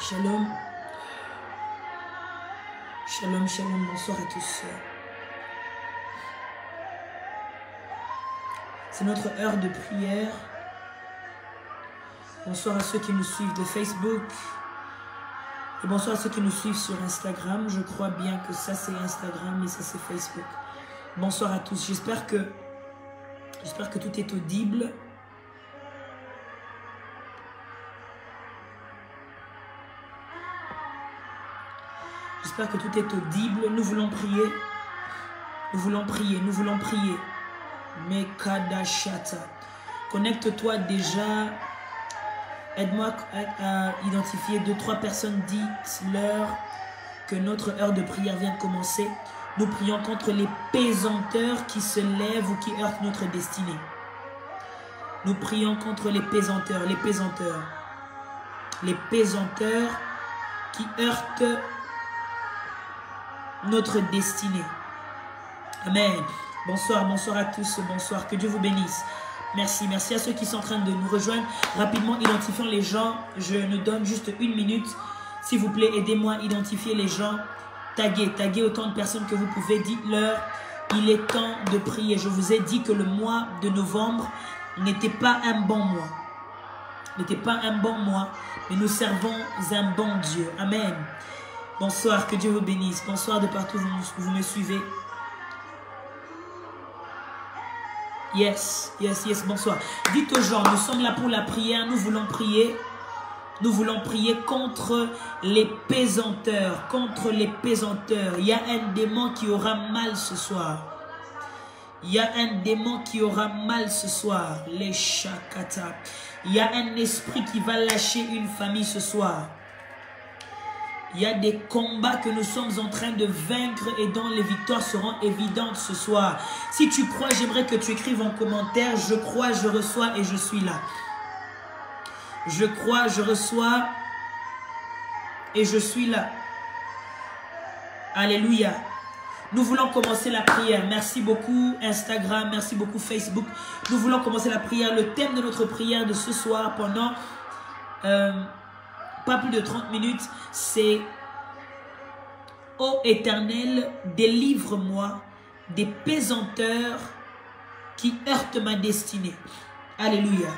Shalom. Shalom, shalom, bonsoir à tous. C'est notre heure de prière. Bonsoir à ceux qui nous suivent de Facebook. Et bonsoir à ceux qui nous suivent sur Instagram. Je crois bien que ça c'est Instagram et ça c'est Facebook. Bonsoir à tous. J'espère que tout est audible. J'espère que tout est audible. Nous voulons prier. Nous voulons prier. Nous voulons prier. Mekadashata. Connecte-toi déjà. Aide-moi à identifier 2-3 personnes. Dites-leur que notre heure de prière vient de commencer. Nous prions contre les pesanteurs qui se lèvent ou qui heurtent notre destinée. Nous prions contre les pesanteurs. Les pesanteurs. Les pesanteurs qui heurtent notre destinée. Amen. Bonsoir, bonsoir à tous. Bonsoir. Que Dieu vous bénisse. Merci. Merci à ceux qui sont en train de nous rejoindre. Rapidement, identifions les gens. Je nous donne juste 1 minute. S'il vous plaît, aidez-moi à identifier les gens. Taguez autant de personnes que vous pouvez. Dites-leur, il est temps de prier. Je vous ai dit que le mois de novembre n'était pas un bon mois. N'était pas un bon mois. Mais nous servons un bon Dieu. Amen. Bonsoir, que Dieu vous bénisse. Bonsoir de partout où vous me suivez. Yes, yes, yes, bonsoir. Dites aux gens, nous sommes là pour la prière, nous voulons prier. Nous voulons prier contre les pesanteurs, contre les pesanteurs. Il y a un démon qui aura mal ce soir. Il y a un démon qui aura mal ce soir. Les chakata. Il y a un esprit qui va lâcher une famille ce soir. Il y a des combats que nous sommes en train de vaincre et dont les victoires seront évidentes ce soir. Si tu crois, j'aimerais que tu écrives en commentaire, je crois, je reçois et je suis là. Je crois, je reçois et je suis là. Alléluia. Nous voulons commencer la prière. Merci beaucoup Instagram, merci beaucoup Facebook. Nous voulons commencer la prière. Le thème de notre prière de ce soir pendant... pas plus de 30 minutes, c'est « Ô Éternel, délivre-moi des pesanteurs qui heurtent ma destinée. » Alléluia.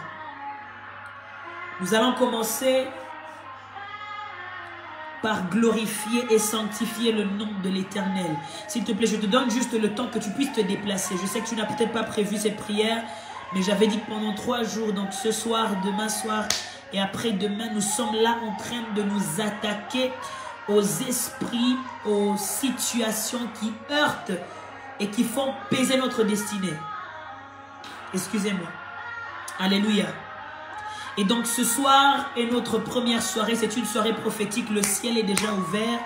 Nous allons commencer par glorifier et sanctifier le nom de l'Éternel. S'il te plaît, je te donne juste le temps que tu puisses te déplacer. Je sais que tu n'as peut-être pas prévu cette prière, mais j'avais dit que pendant 3 jours, donc ce soir, demain soir, et après-demain, nous sommes là en train de nous attaquer aux esprits, aux situations qui heurtent et qui font peser notre destinée. Excusez-moi. Alléluia. Et donc ce soir est notre première soirée. C'est une soirée prophétique. Le ciel est déjà ouvert.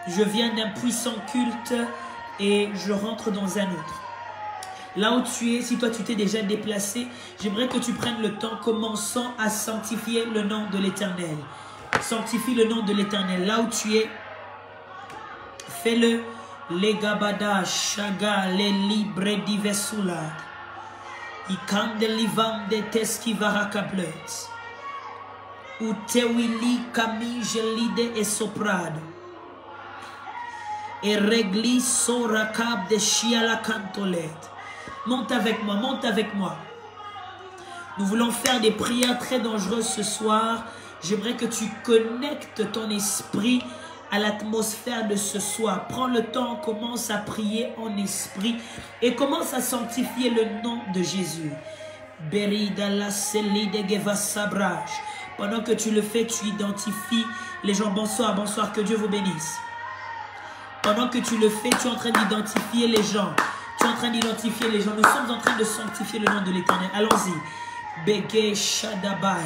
Je viens d'un puissant culte et je rentre dans un autre. Là où tu es, si toi tu t'es déjà déplacé, j'aimerais que tu prennes le temps, commençant à sanctifier le nom de l'Éternel. Sanctifie le nom de l'Éternel. Là où tu es, fais-le. Les gabada, shaga, les libre divesula. Ikande livande teskivara kablet. Utewili kami gelide et soprado. Et régli sorakab de chiala cantolette. Monte avec moi, monte avec moi. Nous voulons faire des prières très dangereuses ce soir. J'aimerais que tu connectes ton esprit à l'atmosphère de ce soir. Prends le temps, commence à prier en esprit et commence à sanctifier le nom de Jésus. Pendant que tu le fais, tu identifies les gens. Bonsoir, bonsoir, que Dieu vous bénisse. Pendant que tu le fais, tu es en train d'identifier les gens. Tu es en train d'identifier les gens. Nous sommes en train de sanctifier le nom de l'Éternel. Allons-y. Bege Shadabai.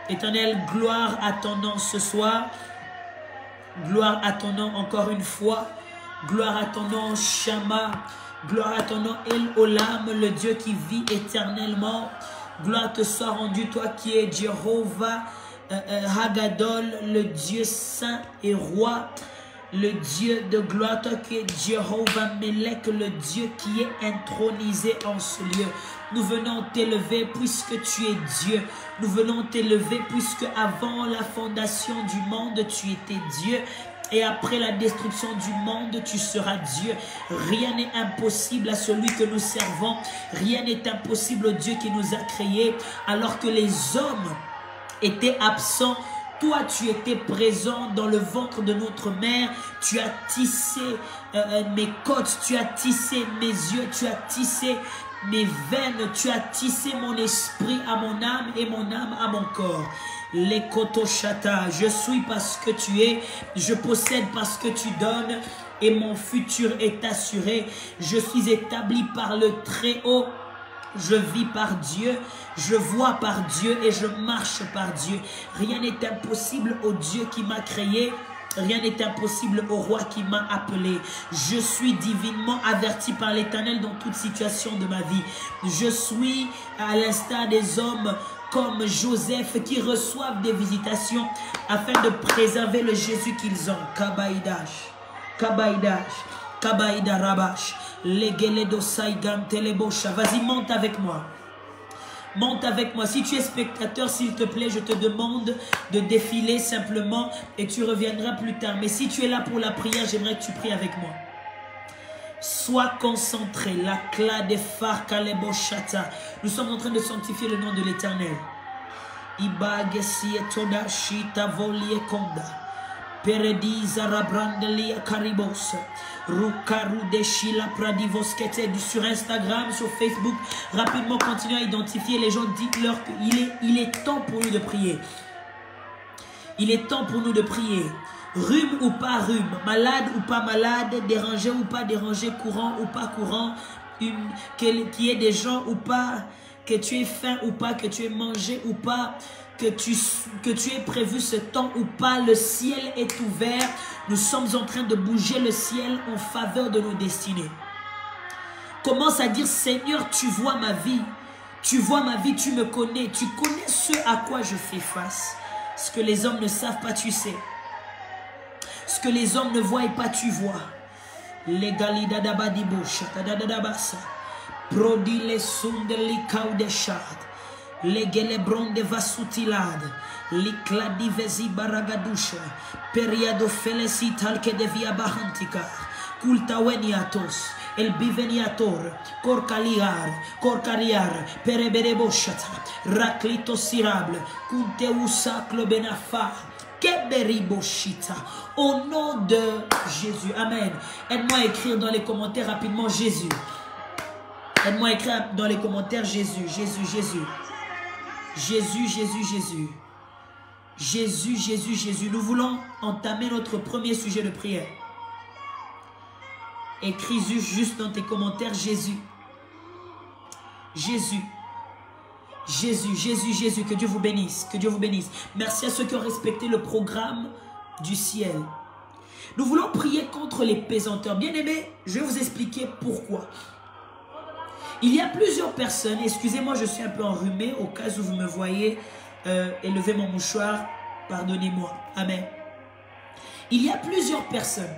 Éternel, gloire à ton nom ce soir. Gloire à ton nom encore une fois. Gloire à ton nom Shama. Gloire à ton nom El Olam, le Dieu qui vit éternellement. Gloire te soit rendue, toi qui es Jéhovah Hagadol, le Dieu saint et roi. Le Dieu de gloire, toi qui es Jéhovah Melech, le Dieu qui est intronisé en ce lieu. Nous venons t'élever puisque tu es Dieu. Nous venons t'élever puisque avant la fondation du monde, tu étais Dieu. Et après la destruction du monde, tu seras Dieu. Rien n'est impossible à celui que nous servons. Rien n'est impossible au Dieu qui nous a créés. Alors que les hommes étaient absents, toi, tu étais présent dans le ventre de notre mère. Tu as tissé mes côtes, tu as tissé mes yeux, tu as tissé mes veines, tu as tissé mon esprit à mon âme et mon âme à mon corps. Les kotoshata, je suis parce que tu es, je possède parce que tu donnes et mon futur est assuré. Je suis établi par le Très-Haut. Je vis par Dieu, je vois par Dieu et je marche par Dieu. Rien n'est impossible au Dieu qui m'a créé. Rien n'est impossible au roi qui m'a appelé. Je suis divinement averti par l'Éternel dans toute situation de ma vie. Je suis à l'instar des hommes comme Joseph qui reçoivent des visitations afin de préserver le Jésus qu'ils ont. Kabaïdash, Kabaïdash, Kabaïda Rabash. Vas-y, monte avec moi. Monte avec moi. Si tu es spectateur, s'il te plaît, je te demande de défiler simplement et tu reviendras plus tard. Mais si tu es là pour la prière, j'aimerais que tu pries avec moi. Sois concentré. La cla des phares kalebo shata. Nous sommes en train de sanctifier le nom de l'Éternel. Ibagesi etoda shita volie konda. Perediza rabrandelia karibos. Rukaru Deshila Pradivoskete sur Instagram, sur Facebook. Rapidement, continuez à identifier les gens. Dites-leur qu'il est temps pour nous de prier. Il est temps pour nous de prier. Rhume ou pas rhume, malade ou pas malade, dérangé ou pas dérangé, courant ou pas courant, qu'il y ait des gens ou pas, que tu aies faim ou pas, que tu aies mangé ou pas, que tu aies prévu ce temps ou pas, le ciel est ouvert. Nous sommes en train de bouger le ciel en faveur de nos destinées. Commence à dire, Seigneur, tu vois ma vie. Tu vois ma vie, tu me connais. Tu connais ce à quoi je fais face. Ce que les hommes ne savent pas, tu sais. Ce que les hommes ne voient pas, tu vois. Legalidadabadibosha, tadadadabasa. Prodi les sundeli kaudeshad. Legelebron de vasutilad. Likladi vezi baragadusha. Periado felicital que devia bahantika. Kultaweniatos. El biveniator. Korkariar. Perebereboshata. Raclito sirable. Kunteusacle benafar. Keberiboshita. Au nom de Jésus. Amen. Aide-moi à écrire dans les commentaires rapidement Jésus. Aide-moi à écrire dans les commentaires Jésus. Jésus, Jésus. Jésus, Jésus, Jésus. Jésus, Jésus, Jésus. Nous voulons entamer notre premier sujet de prière. Écris juste dans tes commentaires Jésus. Jésus. Jésus, Jésus, Jésus. Que Dieu vous bénisse. Que Dieu vous bénisse. Merci à ceux qui ont respecté le programme du ciel. Nous voulons prier contre les pesanteurs. Bien-aimés, je vais vous expliquer pourquoi. Il y a plusieurs personnes, excusez-moi, je suis un peu enrhumé, au cas où vous me voyez élever mon mouchoir, pardonnez-moi. Amen. Il y a plusieurs personnes,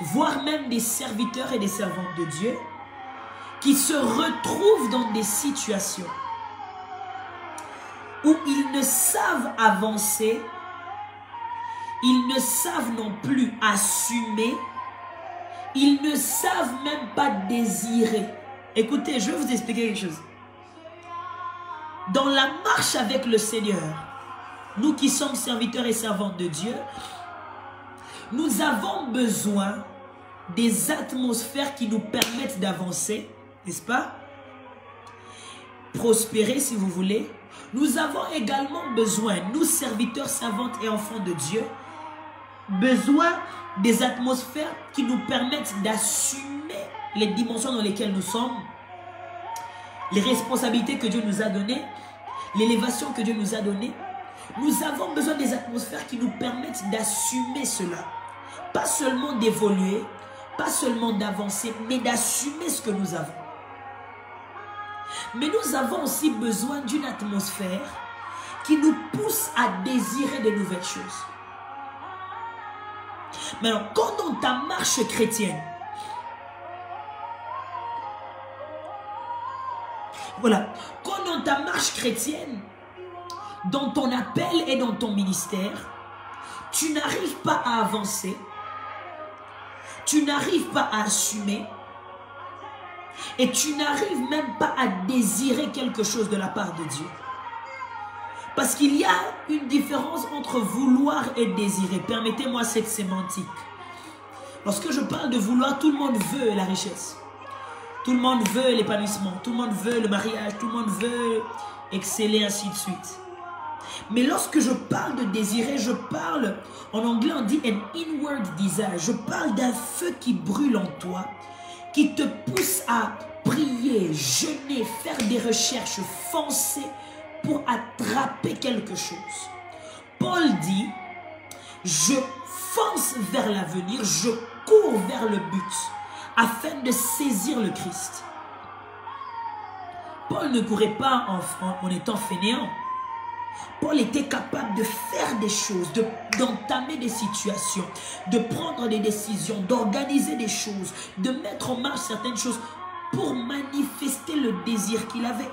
voire même des serviteurs et des servantes de Dieu, qui se retrouvent dans des situations où ils ne savent avancer, ils ne savent non plus assumer, ils ne savent même pas désirer. Écoutez, je vais vous expliquer quelque chose. Dans la marche avec le Seigneur, nous qui sommes serviteurs et servantes de Dieu, nous avons besoin des atmosphères qui nous permettent d'avancer, n'est-ce pas? Prospérer si vous voulez. Nous avons également besoin, nous serviteurs, servantes et enfants de Dieu, besoin des atmosphères qui nous permettent d'assumer les dimensions dans lesquelles nous sommes, les responsabilités que Dieu nous a données, l'élévation que Dieu nous a donnée. Nous avons besoin des atmosphères qui nous permettent d'assumer cela. Pas seulement d'évoluer, pas seulement d'avancer, mais d'assumer ce que nous avons. Mais nous avons aussi besoin d'une atmosphère qui nous pousse à désirer de nouvelles choses. Maintenant, quand dans ta marche chrétienne, Voilà. Quand dans ta marche chrétienne, dans ton appel et dans ton ministère, tu n'arrives pas à avancer, tu n'arrives pas à assumer, et tu n'arrives même pas à désirer quelque chose de la part de Dieu. Parce qu'il y a une différence entre vouloir et désirer. Permettez-moi cette sémantique. Lorsque je parle de vouloir, tout le monde veut la richesse. Tout le monde veut l'épanouissement. Tout le monde veut le mariage. Tout le monde veut exceller, ainsi de suite. Mais lorsque je parle de désirer, je parle, en anglais on dit an inward desire. Je parle d'un feu qui brûle en toi, qui te pousse à prier, jeûner, faire des recherches, foncer pour attraper quelque chose. Paul dit, je fonce vers l'avenir, je cours vers le but, afin de saisir le Christ. Paul ne courait pas en étant fainéant. Paul était capable de faire des choses, d'entamer des situations, de prendre des décisions, d'organiser des choses, de mettre en marche certaines choses pour manifester le désir qu'il avait.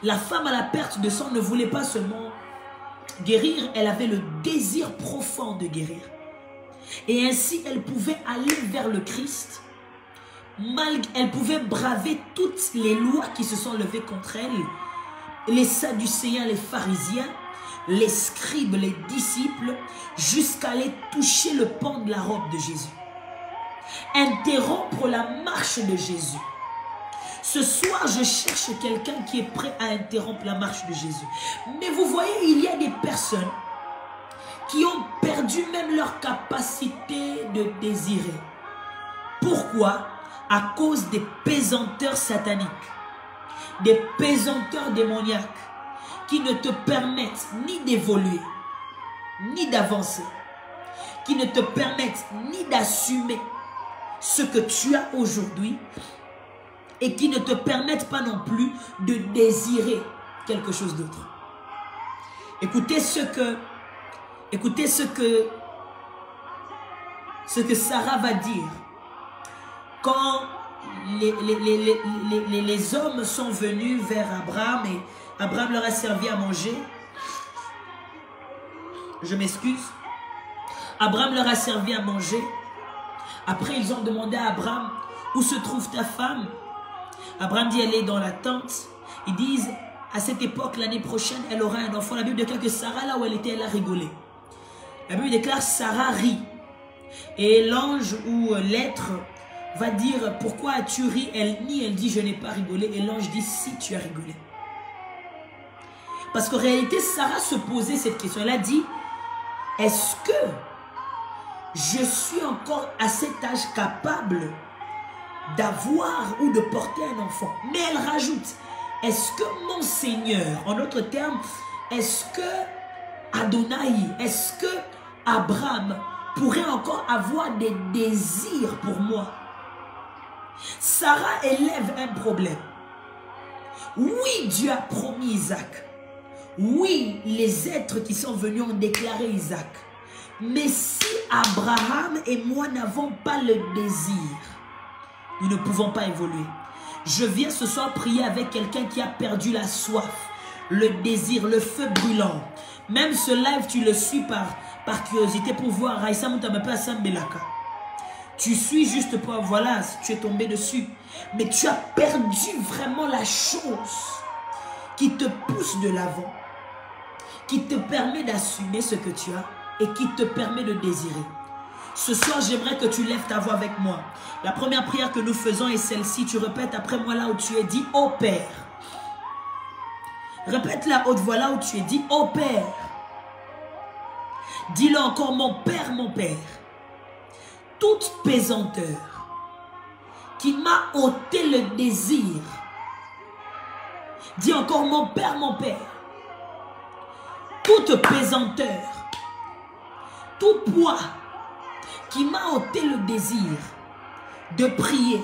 La femme à la perte de sang ne voulait pas seulement guérir, elle avait le désir profond de guérir. Et ainsi, elle pouvait aller vers le Christ. Elle pouvait braver toutes les lois qui se sont levées contre elle, les Sadducéens, les pharisiens, les scribes, les disciples, jusqu'à aller toucher le pan de la robe de Jésus. Interrompre la marche de Jésus. Ce soir, je cherche quelqu'un qui est prêt à interrompre la marche de Jésus. Mais vous voyez, il y a des personnes qui ont perdu même leur capacité de désirer. Pourquoi? À cause des pesanteurs sataniques, des pesanteurs démoniaques qui ne te permettent ni d'évoluer, ni d'avancer, qui ne te permettent ni d'assumer ce que tu as aujourd'hui et qui ne te permettent pas non plus de désirer quelque chose d'autre. Écoutez ce que Sarah va dire quand les hommes sont venus vers Abraham et Abraham leur a servi à manger. Je m'excuse. Abraham leur a servi à manger. Après, ils ont demandé à Abraham, où se trouve ta femme? Abraham dit, elle est dans la tente. Ils disent, à cette époque, l'année prochaine, elle aura un enfant. La Bible déclare que Sarah, là où elle était, elle a rigolé. La Bible déclare, Sarah rit. Et l'ange ou l'être va dire, pourquoi as-tu ri? Elle nie, elle dit, je n'ai pas rigolé. Et l'ange dit, si, tu as rigolé. Parce qu'en réalité, Sarah se posait cette question. Elle a dit, est-ce que je suis encore à cet âge capable d'avoir ou de porter un enfant? Mais elle rajoute, est-ce que mon Seigneur, en d'autres termes, est-ce que Adonai, est-ce que Abraham pourrait encore avoir des désirs pour moi? Sarah élève un problème. Oui, Dieu a promis Isaac. Oui, les êtres qui sont venus ont déclaré Isaac. Mais si Abraham et moi n'avons pas le désir, nous ne pouvons pas évoluer. Je viens ce soir prier avec quelqu'un qui a perdu la soif, le désir, le feu brûlant. Même ce live, tu le suis par curiosité pour voir. Tu suis juste pour, voilà, tu es tombé dessus. Mais tu as perdu vraiment la chose qui te pousse de l'avant, qui te permet d'assumer ce que tu as et qui te permet de désirer. Ce soir, j'aimerais que tu lèves ta voix avec moi. La première prière que nous faisons est celle-ci. Tu répètes après moi là où tu es dit, ô Père. Répète la haute voix là où tu es dit, ô Père. Dis-le encore, mon Père, mon Père. Toute pesanteur qui m'a ôté le désir. Dis encore, mon Père, mon Père. Toute pesanteur, tout poids qui m'a ôté le désir de prier,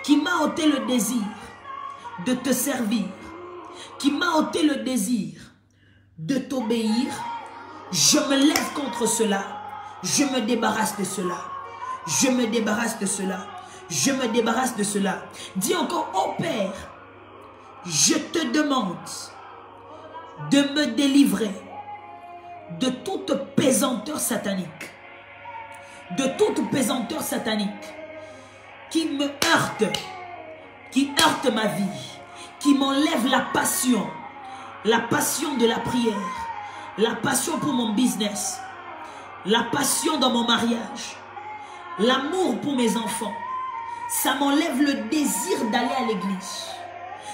qui m'a ôté le désir de te servir, qui m'a ôté le désir de t'obéir, je me lève contre cela, je me débarrasse de cela, je me débarrasse de cela, je me débarrasse de cela. Dis encore, ô Père, je te demande de me délivrer de toute pesanteur satanique. De toute pesanteur satanique qui me heurte, qui heurte ma vie, qui m'enlève la passion de la prière, la passion pour mon business, la passion dans mon mariage, l'amour pour mes enfants. Ça m'enlève le désir d'aller à l'église.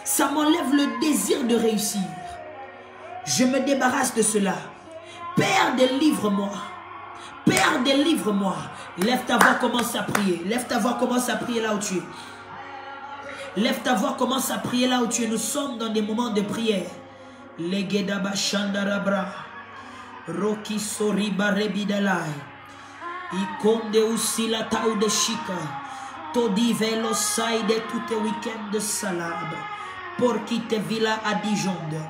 Ça m'enlève le désir de réussir. Je me débarrasse de cela. Père, délivre-moi. Père, délivre-moi. Lève ta voix, commence à prier. Lève ta voix, commence à prier là où tu es. Lève ta voix, commence à prier là où tu es. Nous sommes dans des moments de prière. Legedaba Shandarabra. Roki Soriba Rebidalai. Ikonde Usila Tau de Shika. Todi Velo Saide tout le week-end de Salab. Pour qui te villa à Dijonde.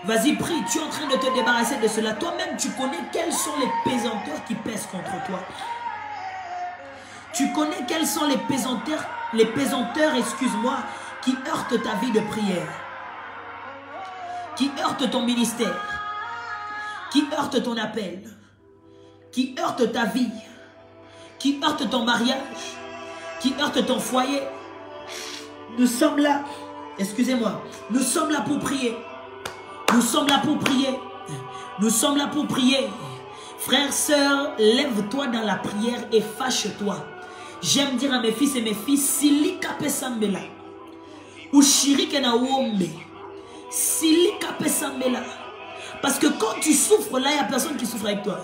Vas-y, prie, tu es en train de te débarrasser de cela. Toi-même, tu connais quelles sont les pesanteurs qui pèsent contre toi. Tu connais quelles sont les pesanteurs, excuse-moi, qui heurtent ta vie de prière. Qui heurtent ton ministère. Qui heurtent ton appel. Qui heurtent ta vie. Qui heurtent ton mariage. Qui heurtent ton foyer. Nous sommes là. Excusez-moi, nous sommes là pour prier. Nous sommes là pour prier. Nous sommes là pour prier. Frères, sœurs, lève-toi dans la prière et fâche-toi. J'aime dire à mes fils et mes filles, Sili Kapesambela. Ou Shiri Kenawombe. Sili Kapesambela. Parce que quand tu souffres là, il n'y a personne qui souffre avec toi.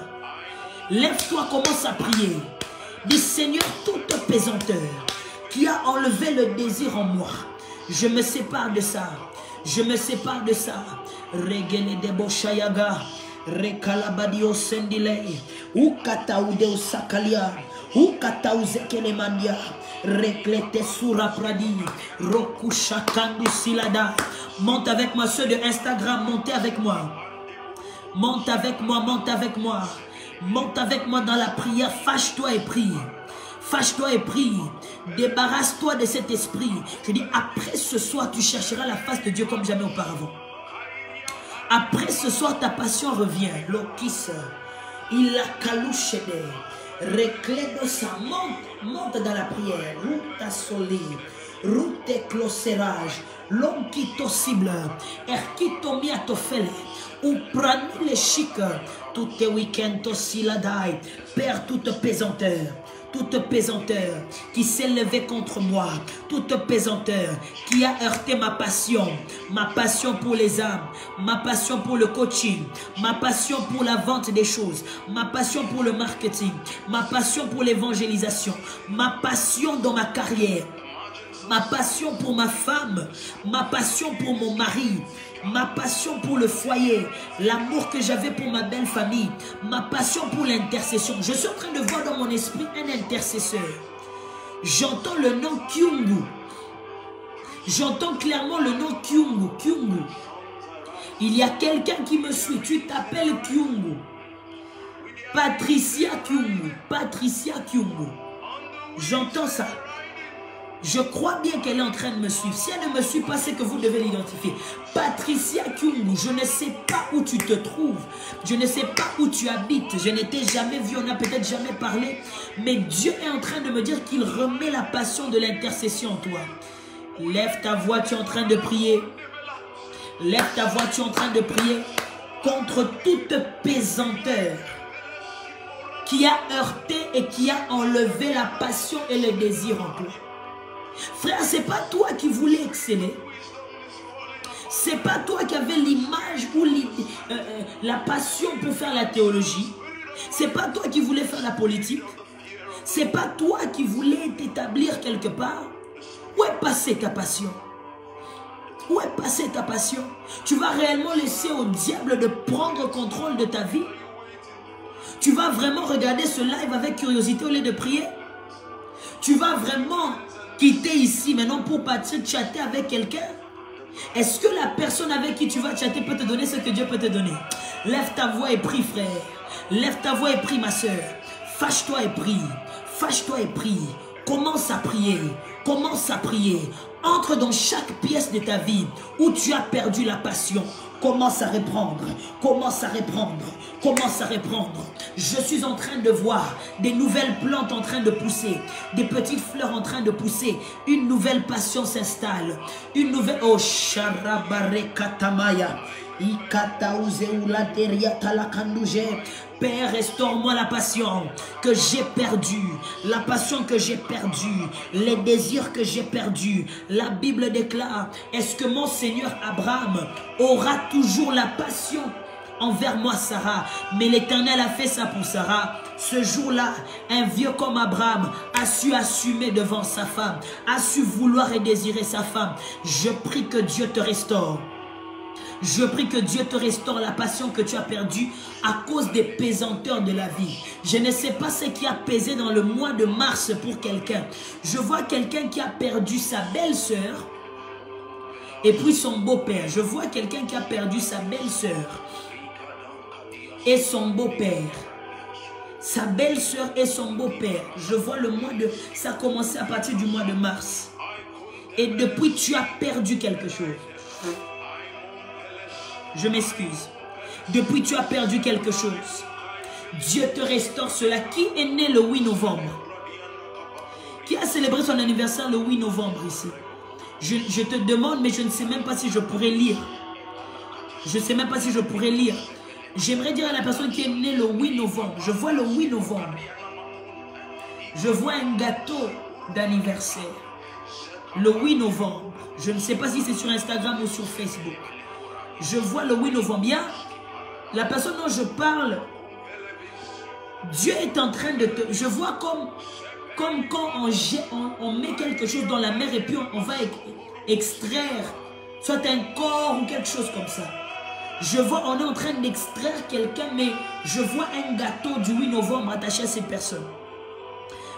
Lève-toi, commence à prier. Dis Seigneur, toute pesanteur qui a enlevé le désir en moi. Je me sépare de ça. Je me sépare de ça. Regele de Boshayaga. Rekalabadio Sendile. Ou Kataoude Sakalia. Ou Kataouze Kenemandia. Reklete Sura Pradi. Roku Shakandu Silada. Monte avec moi, ceux de Instagram, montez avec moi. Monte avec moi, monte avec moi. Monte avec moi dans la prière. Fâche-toi et prie. Fâche-toi et prie. Débarrasse-toi de cet esprit. Je dis, après ce soir, tu chercheras la face de Dieu comme jamais auparavant. Après ce soir, ta passion revient. Lokis, il a kalouchede. Reclède ça. Monte dans la prière. Route solé. Route éclosérage. L'homme qui te cible. Qui te mis à te faire. Ou prendre les chics. Tout tes week-ends aussi la daille. Père toute pesanteur. Toute pesanteur qui s'est levée contre moi, toute pesanteur qui a heurté ma passion pour les âmes, ma passion pour le coaching, ma passion pour la vente des choses, ma passion pour le marketing, ma passion pour l'évangélisation, ma passion dans ma carrière, ma passion pour ma femme, ma passion pour mon mari, ma passion pour le foyer, l'amour que j'avais pour ma belle famille, ma passion pour l'intercession. Je suis en train de voir dans mon esprit un intercesseur. J'entends le nom Kyungu. J'entends clairement le nom Kyungu. Kyungu. Il y a quelqu'un qui me suit. Tu t'appelles Kyungu. Patricia Kyungu. Patricia Kyungu. J'entends ça. Je crois bien qu'elle est en train de me suivre. Si elle ne me suit pas, c'est que vous devez l'identifier. Patricia Kyungu, je ne sais pas où tu te trouves. Je ne sais pas où tu habites. Je ne t'ai jamais vu, on n'a peut-être jamais parlé. Mais Dieu est en train de me dire qu'il remet la passion de l'intercession en toi. Lève ta voix, tu es en train de prier. Lève ta voix, tu es en train de prier contre toute pesanteur qui a heurté et qui a enlevé la passion et le désir en toi. Frère, c'est pas toi qui voulais exceller. C'est pas toi qui avais l'image ou la passion pour faire la théologie. C'est pas toi qui voulais faire la politique. C'est pas toi qui voulais t'établir quelque part. Où est passée ta passion? Où est passée ta passion? Tu vas réellement laisser au diable de prendre contrôle de ta vie? Tu vas vraiment regarder ce live avec curiosité au lieu de prier? Tu vas vraiment quitter ici maintenant pour partir chatter avec quelqu'un? Est-ce que la personne avec qui tu vas chatter peut te donner ce que Dieu peut te donner? Lève ta voix et prie, frère. Lève ta voix et prie, ma soeur. Fâche-toi et prie. Fâche-toi et prie. Commence à prier. Commence à prier. Entre dans chaque pièce de ta vie où tu as perdu la passion. Commence à reprendre, commence à reprendre, commence à reprendre. Je suis en train de voir des nouvelles plantes en train de pousser, des petites fleurs en train de pousser. Une nouvelle passion s'installe. Une nouvelle... Oh, Sharabare Katamaya. Père, restaure-moi la passion que j'ai perdue, la passion que j'ai perdue, les désirs que j'ai perdus. La Bible déclare, est-ce que mon Seigneur Abraham aura toujours la passion envers moi, Sarah? Mais l'Éternel a fait ça pour Sarah. Ce jour-là, un vieux comme Abraham a su assumer devant sa femme, a su vouloir et désirer sa femme. Je prie que Dieu te restaure. Je prie que Dieu te restaure la passion que tu as perdue à cause des pesanteurs de la vie. Je ne sais pas ce qui a pesé dans le mois de mars pour quelqu'un. Je vois quelqu'un qui a perdu sa belle-sœur et puis son beau-père. Je vois quelqu'un qui a perdu sa belle-sœur et son beau-père. Sa belle-sœur et son beau-père. Je vois le mois de... Ça a commencé à partir du mois de mars. Et depuis, tu as perdu quelque chose. Je m'excuse. Depuis, tu as perdu quelque chose. Dieu te restaure cela. Qui est né le 8 novembre? Qui a célébré son anniversaire le 8 novembre ici? Je te demande, mais je ne sais même pas si je pourrais lire. Je ne sais même pas si je pourrais lire. J'aimerais dire à la personne qui est née le 8 novembre. Je vois le 8 novembre. Je vois un gâteau d'anniversaire. Le 8 novembre. Je ne sais pas si c'est sur Instagram ou sur Facebook. Je vois le 8 novembre. Bien, la personne dont je parle, Dieu est en train de te... Je vois comme quand on met quelque chose dans la mer et puis on va extraire soit un corps ou quelque chose comme ça. Je vois, on est en train d'extraire quelqu'un, mais je vois un gâteau du 8 novembre attaché à cette personne.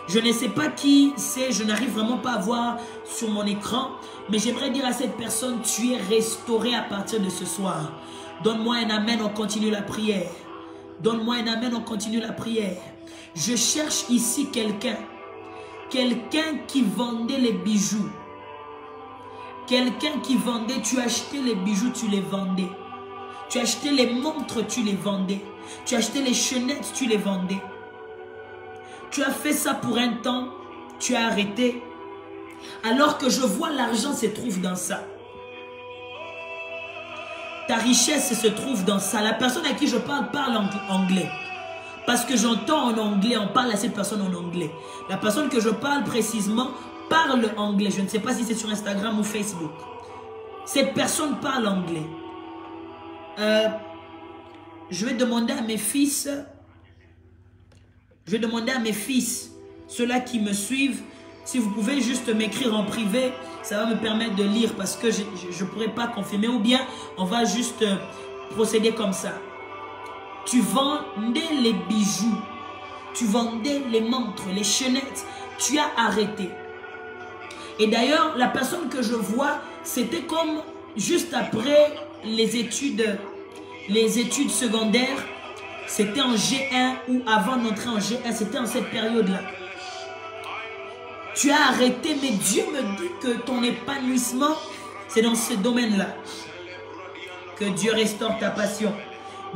Je ne sais pas qui c'est, je n'arrive vraiment pas à voir sur mon écran, mais j'aimerais dire à cette personne, tu es restauré à partir de ce soir. Donne-moi un amen, on continue la prière. Donne-moi un amen, on continue la prière. Je cherche ici quelqu'un qui vendait les bijoux. Quelqu'un qui vendait, tu achetais les bijoux, tu les vendais. Tu achetais les montres, tu les vendais. Tu achetais les chaînettes, tu les vendais. Tu as fait ça pour un temps, tu as arrêté. Alors que je vois l'argent se trouve dans ça. Ta richesse se trouve dans ça. La personne à qui je parle anglais. Parce que j'entends en anglais, on parle à cette personne en anglais. La personne que je parle précisément parle anglais. Je ne sais pas si c'est sur Instagram ou Facebook. Cette personne parle anglais. Je vais demander à mes fils... Je vais demander à mes fils, ceux-là qui me suivent, si vous pouvez juste m'écrire en privé, ça va me permettre de lire parce que je ne pourrais pas confirmer. Ou bien, on va juste procéder comme ça. Tu vendais les bijoux, tu vendais les montres, les chaînettes, tu as arrêté. Et d'ailleurs, la personne que je vois, c'était comme juste après les études secondaires. C'était en G1 ou avant d'entrer en G1, c'était en cette période-là. Tu as arrêté, mais Dieu me dit que ton épanouissement, c'est dans ce domaine-là. Que Dieu restaure ta passion.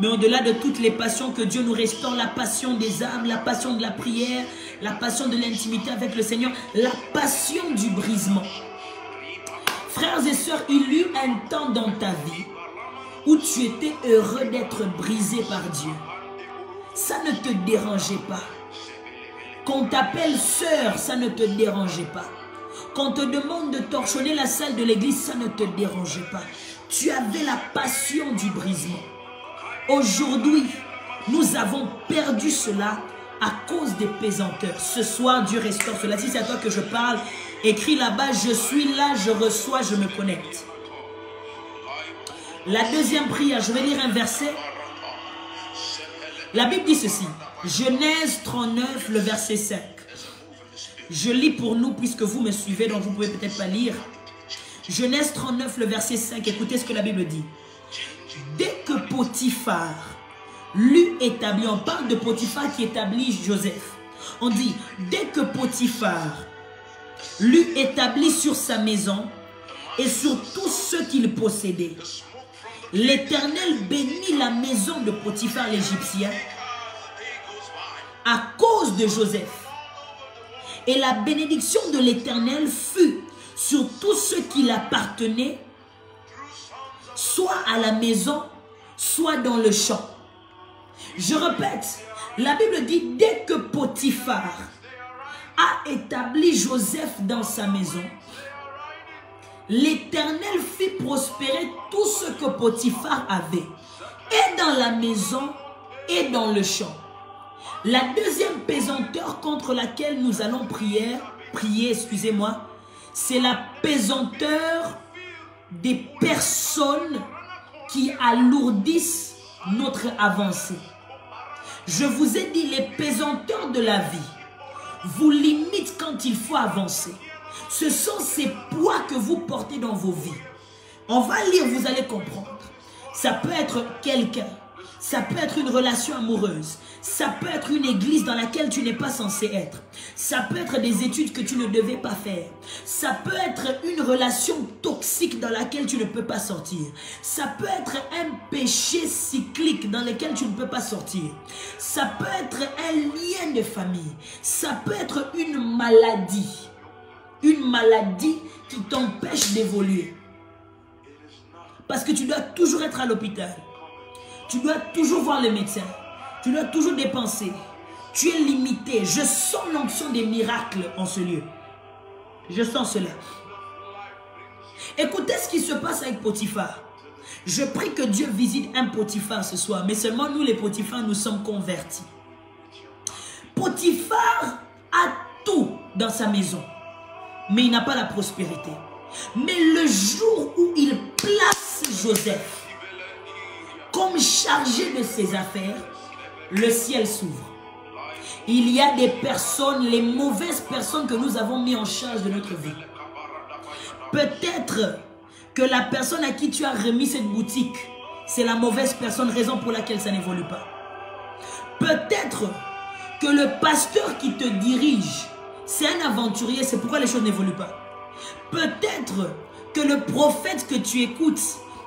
Mais au-delà de toutes les passions, que Dieu nous restaure la passion des âmes, la passion de la prière, la passion de l'intimité avec le Seigneur, la passion du brisement. Frères et sœurs, il y eut un temps dans ta vie où tu étais heureux d'être brisé par Dieu. Ça ne te dérangeait pas. Qu'on t'appelle sœur, ça ne te dérangeait pas. Qu'on te demande de torchonner la salle de l'église, ça ne te dérangeait pas. Tu avais la passion du brisement. Aujourd'hui, nous avons perdu cela à cause des pesanteurs. Ce soir, Dieu restaure cela. Si c'est à toi que je parle, écris là-bas, je suis là, je reçois, je me connecte. La deuxième prière, je vais lire un verset. La Bible dit ceci, Genèse 39, le verset 5. Je lis pour nous puisque vous me suivez, donc vous ne pouvez peut-être pas lire. Genèse 39, le verset 5, écoutez ce que la Bible dit. Dès que Potiphar l'eut établi, on parle de Potiphar qui établit Joseph. On dit, dès que Potiphar l'eut établi sur sa maison et sur tout ce qu'il possédait. L'Éternel bénit la maison de Potiphar l'Égyptien à cause de Joseph. Et la bénédiction de l'Éternel fut sur tout ce qui appartenait, soit à la maison, soit dans le champ. Je répète, la Bible dit, dès que Potiphar a établi Joseph dans sa maison, l'Éternel fit prospérer tout ce que Potiphar avait, et dans la maison et dans le champ. La deuxième pesanteur contre laquelle nous allons prier, excusez-moi, c'est la pesanteur des personnes qui alourdissent notre avancée. Je vous ai dit, les pesanteurs de la vie vous limitent quand il faut avancer. Ce sont ces poids que vous portez dans vos vies. On va lire, vous allez comprendre. Ça peut être quelqu'un, ça peut être une relation amoureuse, ça peut être une église dans laquelle tu n'es pas censé être, ça peut être des études que tu ne devais pas faire, ça peut être une relation toxique dans laquelle tu ne peux pas sortir, ça peut être un péché cyclique dans lequel tu ne peux pas sortir, ça peut être un lien de famille, ça peut être une maladie qui t'empêche d'évoluer. Parce que tu dois toujours être à l'hôpital. Tu dois toujours voir le médecin. Tu dois toujours dépenser. Tu es limité. Je sens l'onction des miracles en ce lieu. Je sens cela. Écoutez ce qui se passe avec Potiphar. Je prie que Dieu visite un Potiphar ce soir. Mais seulement nous les Potiphar, nous sommes convertis. Potiphar a tout dans sa maison. Mais il n'a pas la prospérité. Mais le jour où il place Joseph comme chargé de ses affaires, le ciel s'ouvre. Il y a des personnes, les mauvaises personnes que nous avons mis en charge de notre vie. Peut-être que la personne à qui tu as remis cette boutique, c'est la mauvaise personne, raison pour laquelle ça n'évolue pas. Peut-être que le pasteur qui te dirige, c'est un aventurier, c'est pourquoi les choses n'évoluent pas. Peut-être que le prophète que tu écoutes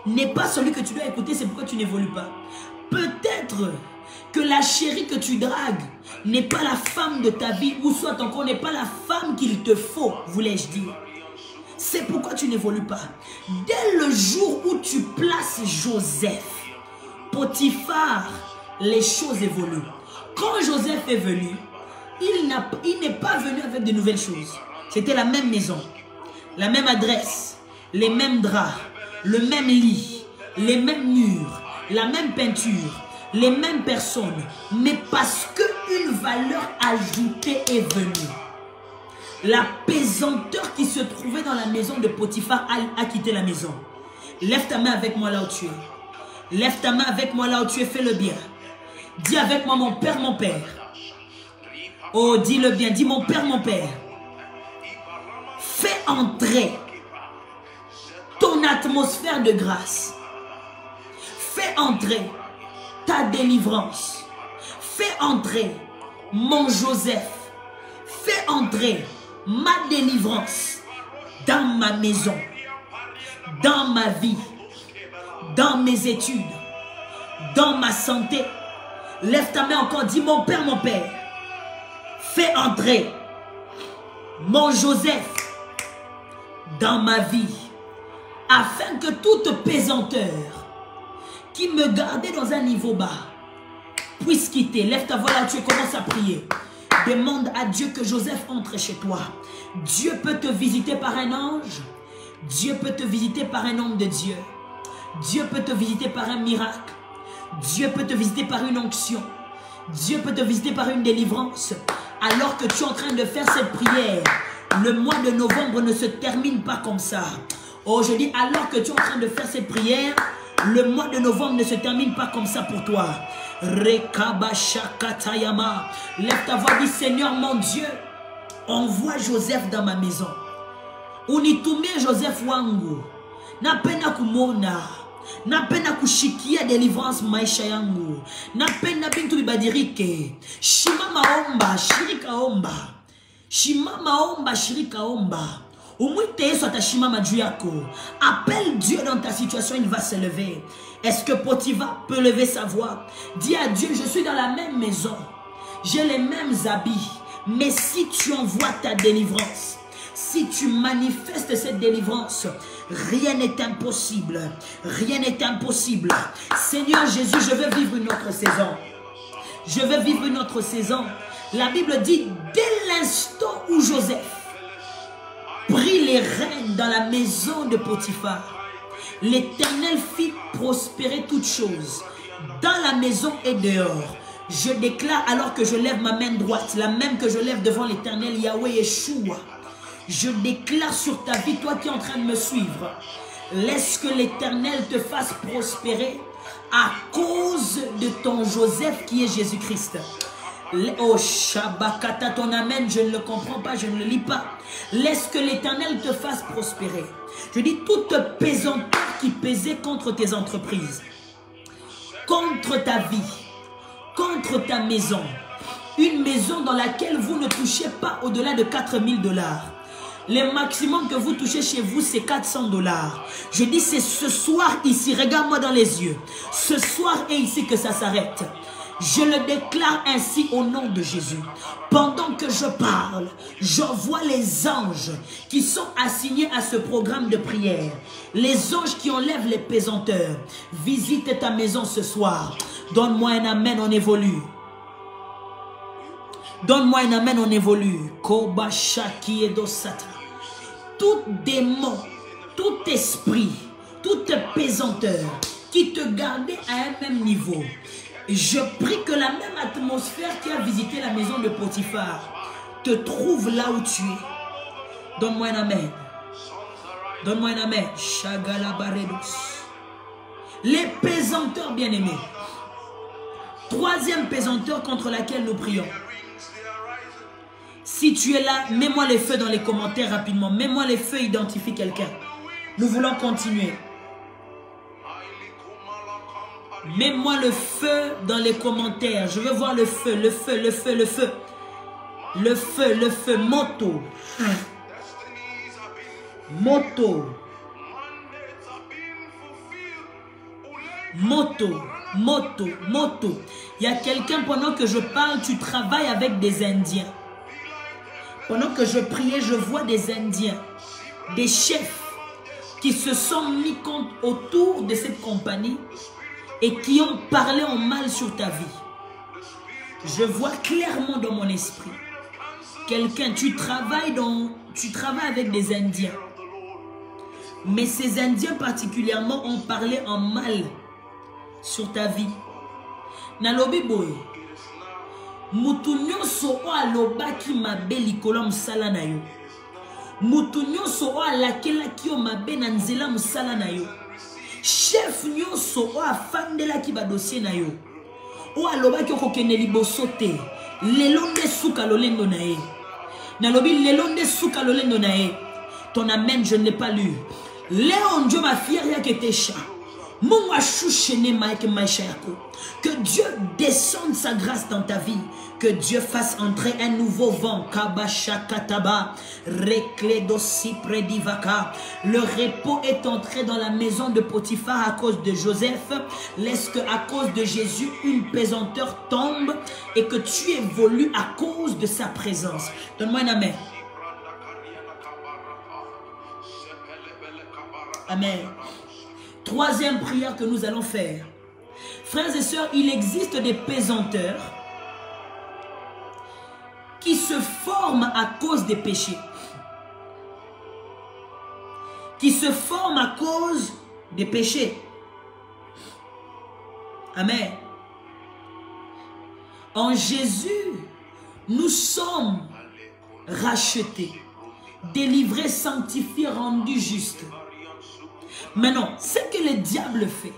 n'est pas celui que tu dois écouter, c'est pourquoi tu n'évolues pas. Peut-être que la chérie que tu dragues n'est pas la femme de ta vie, ou soit encore n'est pas la femme qu'il te faut, voulais-je dire. C'est pourquoi tu n'évolues pas. Dès le jour où tu places Joseph, Potiphar, les choses évoluent. Quand Joseph est venu, il n'est pas venu avec de nouvelles choses. C'était la même maison, la même adresse, les mêmes draps, le même lit, les mêmes murs, la même peinture, les mêmes personnes. Mais parce qu'une valeur ajoutée est venue. La pesanteur qui se trouvait dans la maison de Potiphar a quitté la maison. Lève ta main avec moi là où tu es. Lève ta main avec moi là où tu es, fais le bien. Dis avec moi, mon Père, mon Père. Oh, dis-le bien, dis mon Père, mon Père. Fais entrer ton atmosphère de grâce. Fais entrer ta délivrance. Fais entrer mon Joseph. Fais entrer ma délivrance dans ma maison, dans ma vie, dans mes études, dans ma santé. Lève ta main encore, dis mon Père, mon Père. Fais entrer mon Joseph dans ma vie, afin que toute pesanteur qui me gardait dans un niveau bas puisse quitter. Lève ta voix là, tu commences à prier. Demande à Dieu que Joseph entre chez toi. Dieu peut te visiter par un ange. Dieu peut te visiter par un homme de Dieu. Dieu peut te visiter par un miracle. Dieu peut te visiter par une onction. Dieu peut te visiter par une délivrance. Alors que tu es en train de faire cette prière, le mois de novembre ne se termine pas comme ça. Oh, je dis, alors que tu es en train de faire cette prière, le mois de novembre ne se termine pas comme ça pour toi. Rekabashakatayama. Lève ta voix, dis Seigneur mon Dieu, envoie Joseph dans ma maison. Unitumie Joseph wangu. Napenda kumona. Napenda kushikia deliverance maisha yangu. Napenda bintu bibadirike. Shima maomba, shirika omba. Shima maomba shirika omba. Appelle Dieu dans ta situation, il va se lever. Est-ce que Potiphar peut lever sa voix? Dis à Dieu, je suis dans la même maison. J'ai les mêmes habits. Mais si tu envoies ta délivrance, si tu manifestes cette délivrance, rien n'est impossible. Rien n'est impossible. Seigneur Jésus, je veux vivre une autre saison. Je veux vivre une autre saison. La Bible dit, dès l'instant où Joseph prit les rênes dans la maison de Potiphar, l'Éternel fit prospérer toutes choses, dans la maison et dehors. Je déclare alors que je lève ma main droite, la même que je lève devant l'Éternel Yahweh Yeshua. Je déclare sur ta vie, toi qui es en train de me suivre, laisse que l'Éternel te fasse prospérer à cause de ton Joseph qui est Jésus-Christ. Oh Shabakata, ton amen, je ne le comprends pas, je ne le lis pas. Laisse que l'Éternel te fasse prospérer. Je dis toute pesanteur qui pesait contre tes entreprises, contre ta vie, contre ta maison, une maison dans laquelle vous ne touchez pas au-delà de 4 000 $. Le maximum que vous touchez chez vous, c'est 400 $. Je dis, c'est ce soir ici, regarde-moi dans les yeux. Ce soir est ici que ça s'arrête. Je le déclare ainsi au nom de Jésus. Pendant que je parle, je vois les anges qui sont assignés à ce programme de prière. Les anges qui enlèvent les pesanteurs. Visite ta maison ce soir. Donne-moi un amen, on évolue. Donne-moi un amen, on évolue. Koba Shaki Edosata. Tout démon, tout esprit, toute pesanteur qui te gardait à un même niveau. Je prie que la même atmosphère qui a visité la maison de Potiphar te trouve là où tu es. Donne-moi un amen. Donne-moi un amen. Shagalabaredos. Les pesanteurs bien-aimés. Troisième pesanteur contre laquelle nous prions. Si tu es là, mets-moi les feux dans les commentaires rapidement. Mets-moi les feux, identifie quelqu'un. Nous voulons continuer. Mets-moi le feu dans les commentaires. Je veux voir le feu, le feu, le feu, le feu. Le feu, le feu. Moto. Moto. Moto. Moto. Moto. Il y a quelqu'un, pendant que je parle, tu travailles avec des Indiens. Pendant que je priais, je vois des Indiens, des chefs qui se sont mis autour de cette compagnie et qui ont parlé en mal sur ta vie. Je vois clairement dans mon esprit. Quelqu'un, tu travailles avec des Indiens. Mais ces Indiens particulièrement ont parlé en mal sur ta vie. Nalobi boy. Mutu nyonso o alobaki mabe likolo musala na yo. Mutu nyonso o alakelaki yo mabe na nzela musala na yo. Chef nyonso o afandelaki ba dossier na yo. O alobaki okokende liboso te. Lelo nde suka lolendo na ye. Nalobi lelo nde suka lolendo na ye. Ton amen, je ne l'ai pas lu. Léon Dieu ma fière ya ketesha. Que Dieu descende sa grâce dans ta vie. Que Dieu fasse entrer un nouveau vent. Le repos est entré dans la maison de Potiphar à cause de Joseph. Laisse que à cause de Jésus, une pesanteur tombe et que tu évolues à cause de sa présence. Donne-moi un amen. Amen. Troisième prière que nous allons faire. Frères et sœurs, il existe des pesanteurs qui se forment à cause des péchés. Qui se forment à cause des péchés. Amen. En Jésus, nous sommes rachetés, délivrés, sanctifiés, rendus justes. Maintenant, ce que le diable fait,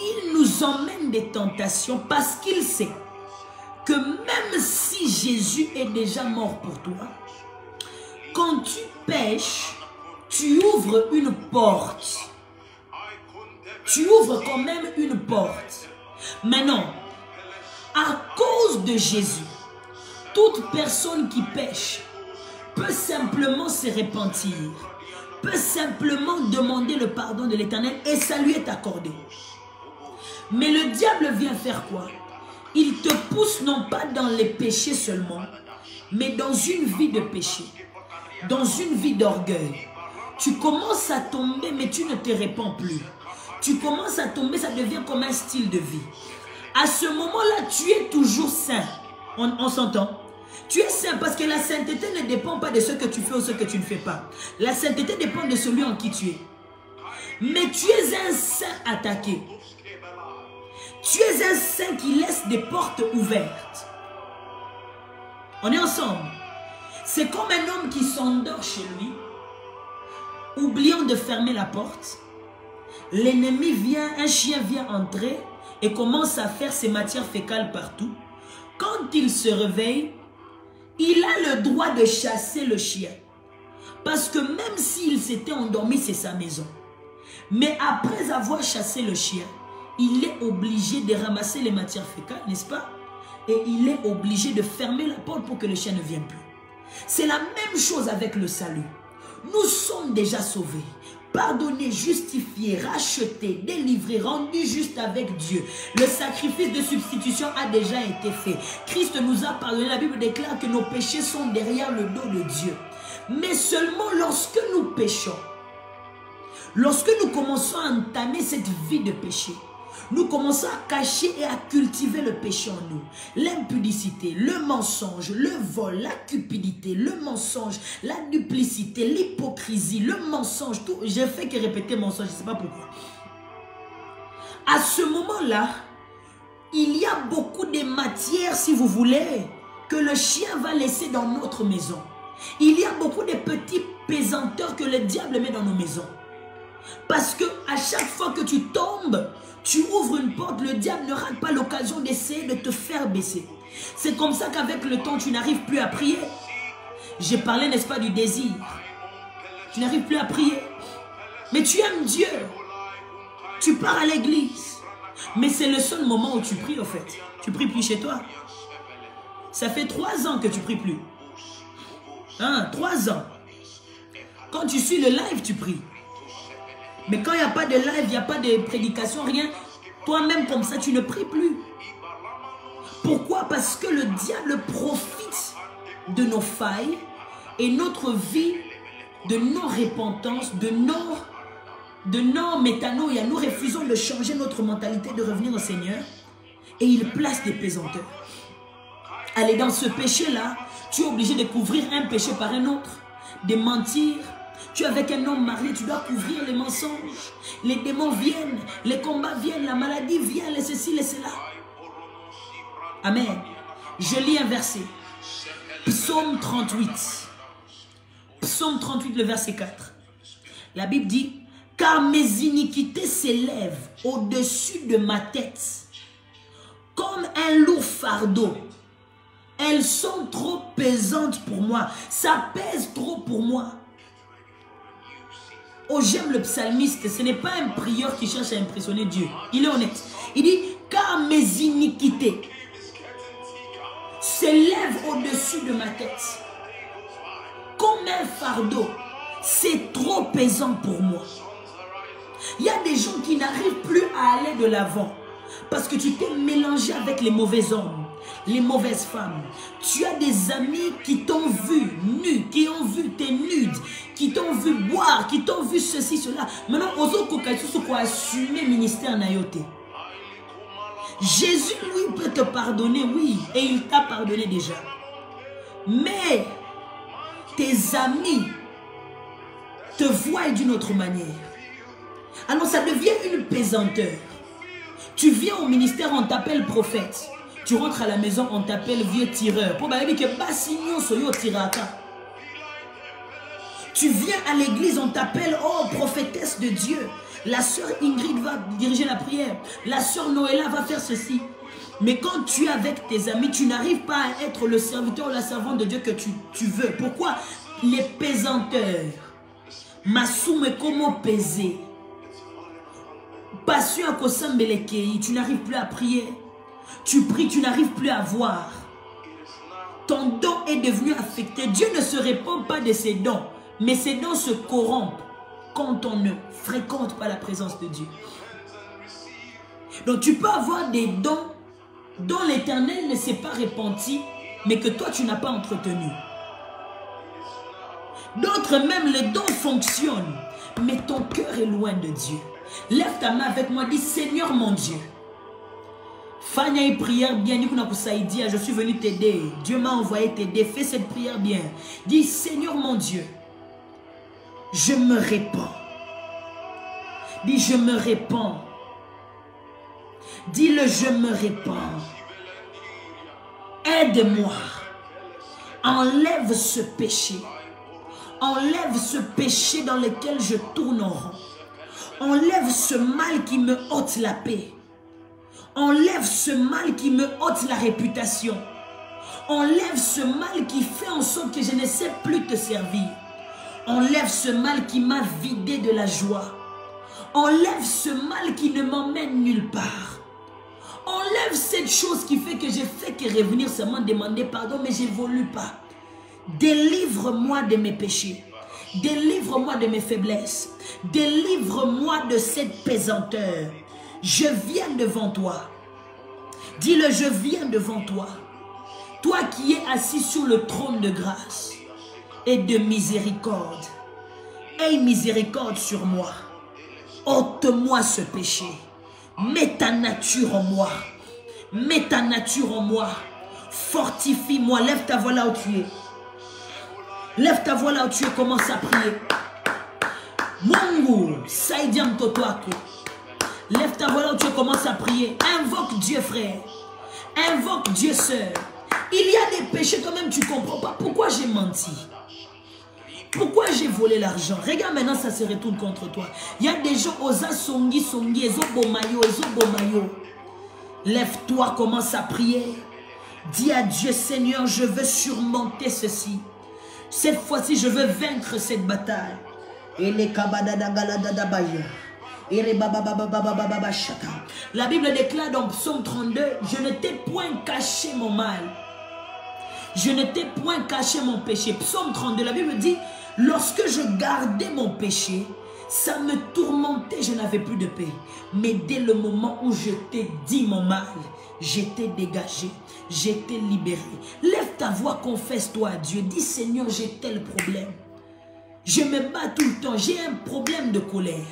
il nous emmène des tentations parce qu'il sait que même si Jésus est déjà mort pour toi, quand tu pêches, tu ouvres une porte. Tu ouvres quand même une porte. Maintenant, à cause de Jésus, Toute personne qui pêche peut simplement se repentir, peut simplement demander le pardon de l'Éternel et ça lui est accordé. Mais le diable vient faire quoi? Il te pousse non pas dans les péchés seulement, mais dans une vie de péché, dans une vie d'orgueil. Tu commences à tomber, mais tu ne te répands plus. Tu commences à tomber, ça devient comme un style de vie. À ce moment-là, tu es toujours saint. On s'entend? Tu es saint parce que la sainteté ne dépend pas de ce que tu fais ou ce que tu ne fais pas. La sainteté dépend de celui en qui tu es. Mais tu es un saint attaqué. Tu es un saint qui laisse des portes ouvertes. On est ensemble. C'est comme un homme qui s'endort chez lui, oubliant de fermer la porte. L'ennemi vient, un chien vient entrer et commence à faire ses matières fécales partout. Quand il se réveille, il a le droit de chasser le chien. Parce que même s'il s'était endormi, c'est sa maison. Mais après avoir chassé le chien, il est obligé de ramasser les matières fécales, n'est-ce pas? Et il est obligé de fermer la porte pour que le chien ne vienne plus. C'est la même chose avec le salut. Nous sommes déjà sauvés, pardonnés, justifiés, rachetés, délivrés, rendus justes avec Dieu. Le sacrifice de substitution a déjà été fait. Christ nous a pardonné. La Bible déclare que nos péchés sont derrière le dos de Dieu. Mais seulement lorsque nous péchons, lorsque nous commençons à entamer cette vie de péché, nous commençons à cacher et à cultiver le péché en nous. L'impudicité, le mensonge, le vol, la cupidité, le mensonge, la duplicité, l'hypocrisie, le mensonge, tout. J'ai fait que répéter mensonge, je ne sais pas pourquoi. À ce moment-là, il y a beaucoup de matières, si vous voulez, que le chien va laisser dans notre maison. Il y a beaucoup de petits pesanteurs que le diable met dans nos maisons. Parce que à chaque fois que tu tombes, tu ouvres une porte, le diable ne rate pas l'occasion d'essayer de te faire baisser. C'est comme ça qu'avec le temps, tu n'arrives plus à prier. J'ai parlé, n'est-ce pas, du désir. Tu n'arrives plus à prier. Mais tu aimes Dieu. Tu pars à l'église. Mais c'est le seul moment où tu pries, au fait. Tu pries plus chez toi. Ça fait 3 ans que tu pries plus. 3 ans. Quand tu suis le live, tu pries. Mais quand il n'y a pas de live, il n'y a pas de prédication, rien, toi-même comme ça, tu ne pries plus. Pourquoi? Parce que le diable profite de nos failles et notre vie, de nos repentances, de nos métanoïa. Nous refusons de changer notre mentalité, de revenir au Seigneur. Et il place des pesanteurs. Allez, dans ce péché-là, tu es obligé de couvrir un péché par un autre, de mentir. Tu es avec un homme marié, tu dois couvrir les mensonges. Les démons viennent, les combats viennent, la maladie vient, les ceci, les cela. Amen. Je lis un verset. Psaume 38. Psaume 38, le verset 4. La Bible dit, « Car mes iniquités s'élèvent au-dessus de ma tête, comme un lourd fardeau. Elles sont trop pesantes pour moi. Ça pèse trop pour moi. » Oh, j'aime le psalmiste, ce n'est pas un prieur qui cherche à impressionner Dieu. Il est honnête. Il dit, car mes iniquités s'élèvent au-dessus de ma tête. Comme un fardeau, c'est trop pesant pour moi. Il y a des gens qui n'arrivent plus à aller de l'avant parce que tu t'es mélangé avec les mauvais hommes, les mauvaises femmes. Tu as des amis qui t'ont vu nu, qui ont vu tes nudes, qui t'ont vu boire, qui t'ont vu ceci, cela. Maintenant, on assumer ministère nayote. Jésus, lui, peut te pardonner, oui, et il t'a pardonné déjà. Mais tes amis te voient d'une autre manière. Alors ça devient une pesanteur. Tu viens au ministère, on t'appelle prophète. Tu rentres à la maison, on t'appelle vieux tireur. Tu viens à l'église, on t'appelle oh prophétesse de Dieu. La sœur Ingrid va diriger la prière. La sœur Noëlla va faire ceci. Mais quand tu es avec tes amis, tu n'arrives pas à être le serviteur ou la servante de Dieu que tu veux. Pourquoi? Les pesanteurs. Masume comment peser. Passion à Kosambelekei, tu n'arrives plus à prier. Tu pries, tu n'arrives plus à voir. Ton ton don est devenu affecté, Dieu ne se répand pas de ses dons, mais ses dons se corrompent quand on ne fréquente pas la présence de Dieu. Donc tu peux avoir des dons dont l'Éternel ne s'est pas repenti, mais que toi tu n'as pas entretenu. D'autres même, les dons fonctionnent, mais ton cœur est loin de Dieu. Lève ta main avec moi, dis Seigneur mon Dieu. Fanya une prière bien, je suis venu t'aider. Dieu m'a envoyé t'aider. Fais cette prière bien. Dis Seigneur mon Dieu, je me répands. Dis je me répands. Dis-le, je me répands. Aide-moi. Enlève ce péché. Enlève ce péché dans lequel je tourne en rond. Enlève ce mal qui me ôte la paix. Enlève ce mal qui me ôte la réputation. Enlève ce mal qui fait en sorte que je ne sais plus te servir. Enlève ce mal qui m'a vidé de la joie. Enlève ce mal qui ne m'emmène nulle part. Enlève cette chose qui fait que je fais que revenir seulement demander pardon, mais je n'évolue pas. Délivre-moi de mes péchés. Délivre-moi de mes faiblesses. Délivre-moi de cette pesanteur. Je viens devant toi. Dis-le, je viens devant toi. Toi qui es assis sur le trône de grâce et de miséricorde. Aie miséricorde sur moi. Ôte-moi ce péché. Mets ta nature en moi. Mets ta nature en moi. Fortifie-moi. Lève ta voix là où tu es. Lève ta voix là où tu es. Commence à prier. Mungu, Saidiam Totoako. Lève ta voix là où tu commences à prier. Invoque Dieu, frère. Invoque Dieu, sœur. Il y a des péchés quand même, tu ne comprends pas. Pourquoi j'ai menti? Pourquoi j'ai volé l'argent? Regarde maintenant, ça se retourne contre toi. Il y a des gens, Oza Songi, Songi, Ezo Bomayo, Ezo Bomayo. Lève-toi, commence à prier. Dis à Dieu, Seigneur, je veux surmonter ceci. Cette fois-ci, je veux vaincre cette bataille. Et les kabadadagaladabaye. La Bible déclare dans Psaume 32, je ne t'ai point caché mon mal. Je ne t'ai point caché mon péché. Psaume 32, la Bible dit, lorsque je gardais mon péché, ça me tourmentait, je n'avais plus de paix. Mais dès le moment où je t'ai dit mon mal, j'étais dégagé, j'étais libéré. Lève ta voix, confesse-toi à Dieu. Dis, Seigneur, j'ai tel problème. Je me bats tout le temps, j'ai un problème de colère.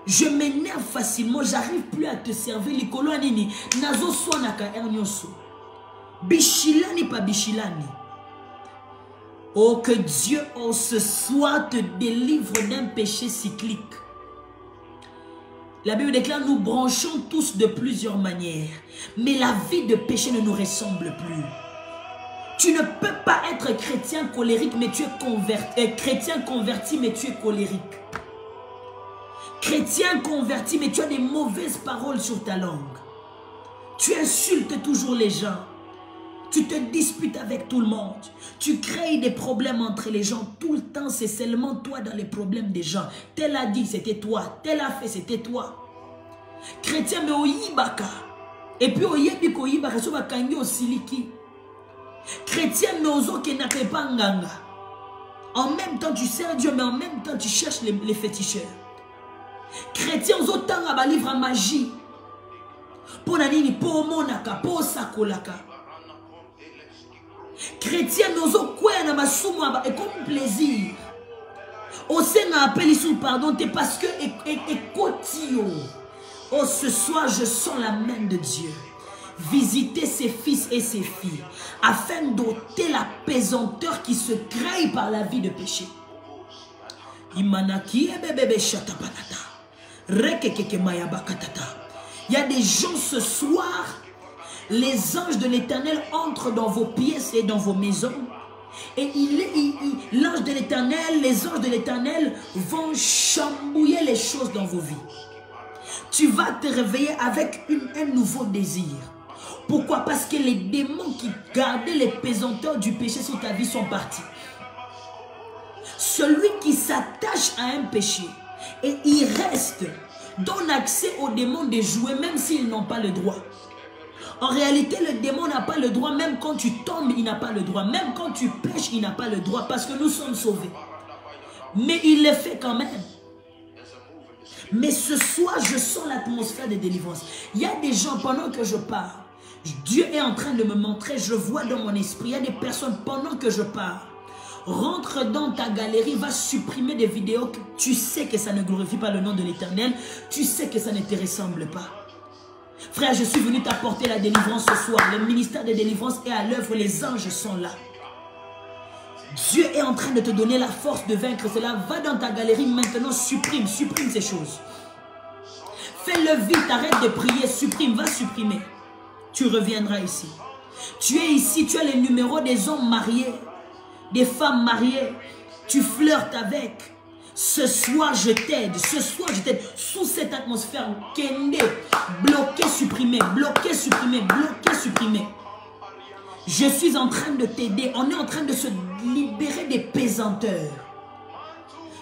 Je m'énerve facilement, j'arrive plus à te servir. Likolo anini, nazo swanaka ernyoso. Bichilani pas bichilani. Oh, que Dieu, oh, ce soir te délivre d'un péché cyclique. La Bible déclare, nous branchons tous de plusieurs manières. Mais la vie de péché ne nous ressemble plus. Tu ne peux pas être chrétien colérique, mais tu es converti. Chrétien converti, mais tu es colérique. Chrétien converti, mais tu as des mauvaises paroles sur ta langue. Tu insultes toujours les gens. Tu te disputes avec tout le monde. Tu crées des problèmes entre les gens. Tout le temps, c'est seulement toi dans les problèmes des gens. Tel a dit, c'était toi. Tel a fait, c'était toi. Chrétien, mais oyibaka. Et puis oyebiko oyibaka, so bakangi osiliki. Chrétien, mais ozoke n'a pas nganga. En même temps, tu sers Dieu, mais en même temps, tu cherches les féticheurs. Chrétien, ozotan a livre à magie. Pour nanini, pour monaka, pour sakolaka. Chrétien, nous avons et comme plaisir. Au Seigneur appelle ici pardon, parce que oh, ce soir, je sens la main de Dieu. Visiter ses fils et ses filles afin d'ôter la pesanteur qui se crée par la vie de péché. Il y a des gens ce soir. Les anges de l'Éternel entrent dans vos pièces et dans vos maisons. Et l'ange de l'Éternel, les anges de l'Éternel vont chambouiller les choses dans vos vies. Tu vas te réveiller avec un nouveau désir. Pourquoi? Parce que les démons qui gardaient les pesanteurs du péché sur ta vie sont partis. Celui qui s'attache à un péché et il reste, donne accès aux démons de jouer même s'ils n'ont pas le droit. En réalité, le démon n'a pas le droit, même quand tu tombes, il n'a pas le droit. Même quand tu pêches, il n'a pas le droit parce que nous sommes sauvés. Mais il le fait quand même. Mais ce soir, je sens l'atmosphère de délivrance. Il y a des gens, pendant que je parle, Dieu est en train de me montrer, je vois dans mon esprit, il y a des personnes, pendant que je parle, rentre dans ta galerie, va supprimer des vidéos que tu sais que ça ne glorifie pas le nom de l'Éternel, tu sais que ça ne te ressemble pas. Frère, je suis venu t'apporter la délivrance ce soir. Le ministère de délivrance est à l'œuvre, les anges sont là. Dieu est en train de te donner la force de vaincre cela. Va dans ta galerie maintenant, supprime ces choses. Fais-le vite, arrête de prier, supprime, va supprimer. Tu reviendras ici. Tu es ici, tu as les numéros des hommes mariés, des femmes mariées. Tu flirtes avec. Ce soir, je t'aide. Ce soir, je t'aide. Sous cette atmosphère, Kende, bloqué, supprimé, bloqué, supprimé, bloqué, supprimé. Je suis en train de t'aider. On est en train de se libérer des pesanteurs.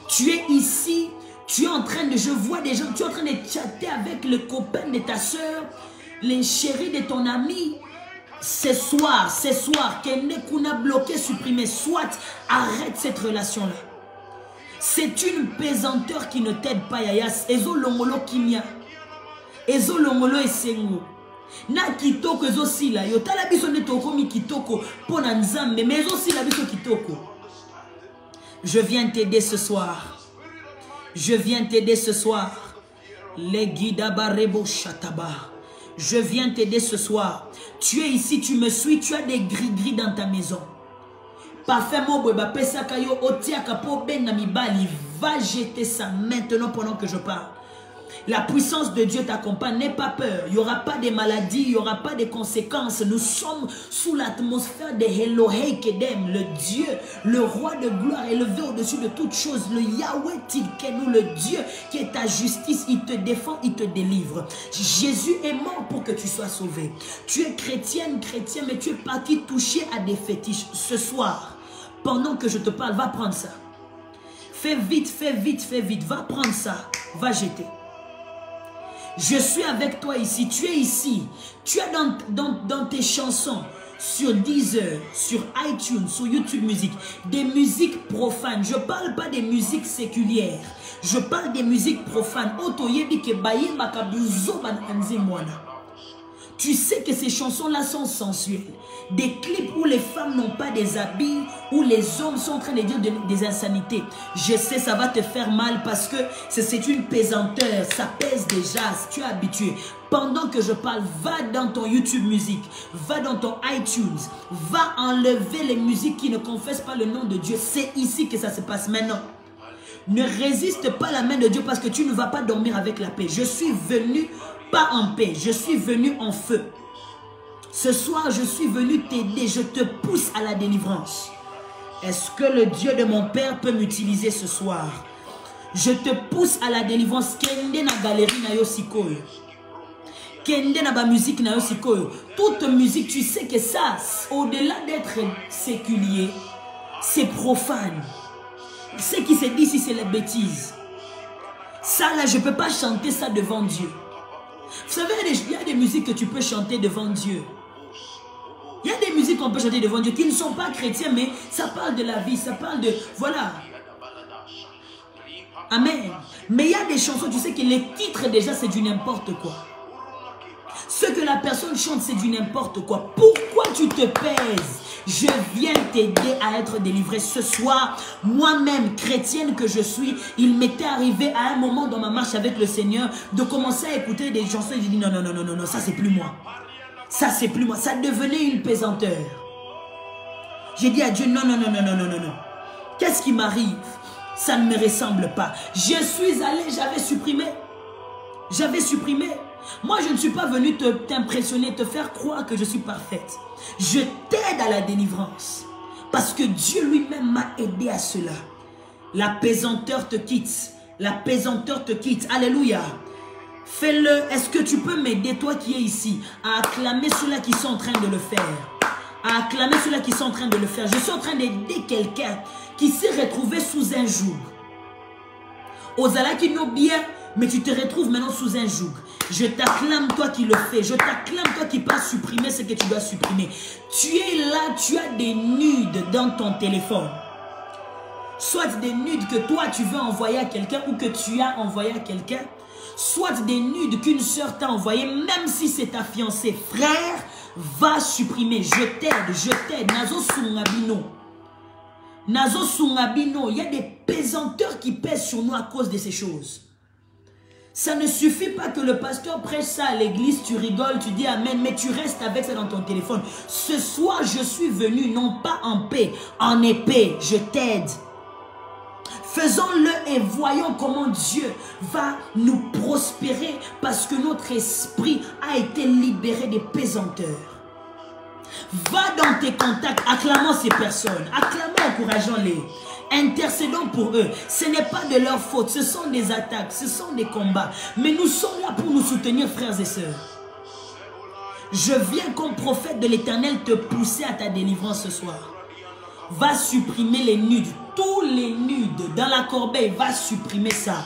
Tu es ici. Tu es en train de... Je vois des gens. Tu es en train de chatter avec le copain de ta soeur, les chéris de ton ami. Ce soir, Kende Kuna bloqué, supprimé. Soit arrête cette relation-là. C'est une pesanteur qui ne t'aide pas, Yayas. Ezo longolo kimia. Ezo longolo esengo. Na kitoko ezo sila. Yo tala biso ne toko mi kitoko. Pona nzambe. Mais ezo sila biso kitoko. Je viens t'aider ce soir. Je viens t'aider ce soir. Les guidaba rebo chataba. Je viens t'aider ce soir. Tu es ici, tu me suis. Tu as des gris-gris dans ta maison. Parfaitement, va jeter ça maintenant pendant que je parle. La puissance de Dieu t'accompagne, n'aie pas peur. Il n'y aura pas de maladies, il n'y aura pas de conséquences. Nous sommes sous l'atmosphère de Elohei Kedem, le Dieu, le roi de gloire élevé au-dessus de toutes choses. Le Yahweh Tilkenu, le Dieu qui est ta justice, il te défend, il te délivre. Jésus est mort pour que tu sois sauvé. Tu es chrétienne, chrétien, mais tu es parti toucher à des fétiches. Ce soir, pendant que je te parle, va prendre ça. Fais vite, fais vite, fais vite. Va prendre ça. Va jeter. Je suis avec toi ici. Tu es ici. Tu as dans tes chansons, sur Deezer, sur iTunes, sur YouTube Music, des musiques profanes. Je ne parle pas des musiques séculières. Je parle des musiques profanes. Tu sais que ces chansons-là sont sensuelles. Des clips où les femmes n'ont pas des habits, où les hommes sont en train de dire des insanités. Je sais, ça va te faire mal parce que c'est une pesanteur. Ça pèse déjà, tu es habitué. Pendant que je parle, va dans ton YouTube Music, va dans ton iTunes, va enlever les musiques qui ne confessent pas le nom de Dieu. C'est ici que ça se passe maintenant. Ne résiste pas à la main de Dieu parce que tu ne vas pas dormir avec la paix. Je suis venu pas en paix, je suis venu en feu. Ce soir, je suis venu t'aider, je te pousse à la délivrance. Est-ce que le Dieu de mon Père peut m'utiliser ce soir? Je te pousse à la délivrance. Kende na galerie na yo sikoyo. Kende na ba musique na yo sikoyo. Toute musique, tu sais que ça, au-delà d'être séculier, c'est profane. Ce qui se dit ici, c'est la bêtise. Ça, là, je ne peux pas chanter ça devant Dieu. Vous savez, il y a des musiques que tu peux chanter devant Dieu. Il y a des musiques qu'on peut chanter devant Dieu qui ne sont pas chrétiens, mais ça parle de la vie, ça parle de... Voilà. Amen. Mais il y a des chansons, tu sais que les titres déjà, c'est du n'importe quoi. Ce que la personne chante, c'est du n'importe quoi. Pourquoi tu te pèses? Je viens t'aider à être délivré ce soir. Moi-même, chrétienne que je suis, il m'était arrivé à un moment dans ma marche avec le Seigneur de commencer à écouter des chansons. Et j'ai dit non, non, non, non, non, non, ça c'est plus moi. Ça c'est plus moi. Ça devenait une pesanteur. J'ai dit à Dieu non, non, non, non, non, non, non, non. Qu'est-ce qui m'arrive? Ça ne me ressemble pas. Je suis allé, j'avais supprimé. J'avais supprimé. Moi, je ne suis pas venu t'impressionner, te faire croire que je suis parfaite. Je t'aide à la délivrance. Parce que Dieu lui-même m'a aidé à cela. La pesanteur te quitte. La pesanteur te quitte. Alléluia. Fais-le. Est-ce que tu peux m'aider, toi qui es ici, à acclamer ceux-là qui sont en train de le faire? À acclamer ceux-là qui sont en train de le faire. Je suis en train d'aider quelqu'un qui s'est retrouvé sous un joug. Ozala qui nous bien. Mais tu te retrouves maintenant sous un joug. Je t'acclame toi qui le fais. Je t'acclame toi qui peux supprimer ce que tu dois supprimer. Tu es là, tu as des nudes dans ton téléphone. Soit des nudes que toi tu veux envoyer à quelqu'un ou que tu as envoyé à quelqu'un. Soit des nudes qu'une soeur t'a envoyé, même si c'est ta fiancée. Frère, va supprimer. Je t'aide. Nazo Sungabino. Nazo Sungabino. Il y a des pesanteurs qui pèsent sur nous à cause de ces choses. Ça ne suffit pas que le pasteur prêche ça à l'église, tu rigoles, tu dis amen, mais tu restes avec ça dans ton téléphone. Ce soir, je suis venu, non pas en paix, en épée, je t'aide. Faisons-le et voyons comment Dieu va nous prospérer parce que notre esprit a été libéré des pesanteurs. Va dans tes contacts, acclamons ces personnes, acclamons, encourageons-les. Intercédons pour eux. Ce n'est pas de leur faute. Ce sont des attaques. Ce sont des combats. Mais nous sommes là pour nous soutenir, frères et sœurs. Je viens comme prophète de l'Éternel te pousser à ta délivrance ce soir. Va supprimer les nudes. Tous les nudes dans la corbeille. Va supprimer ça.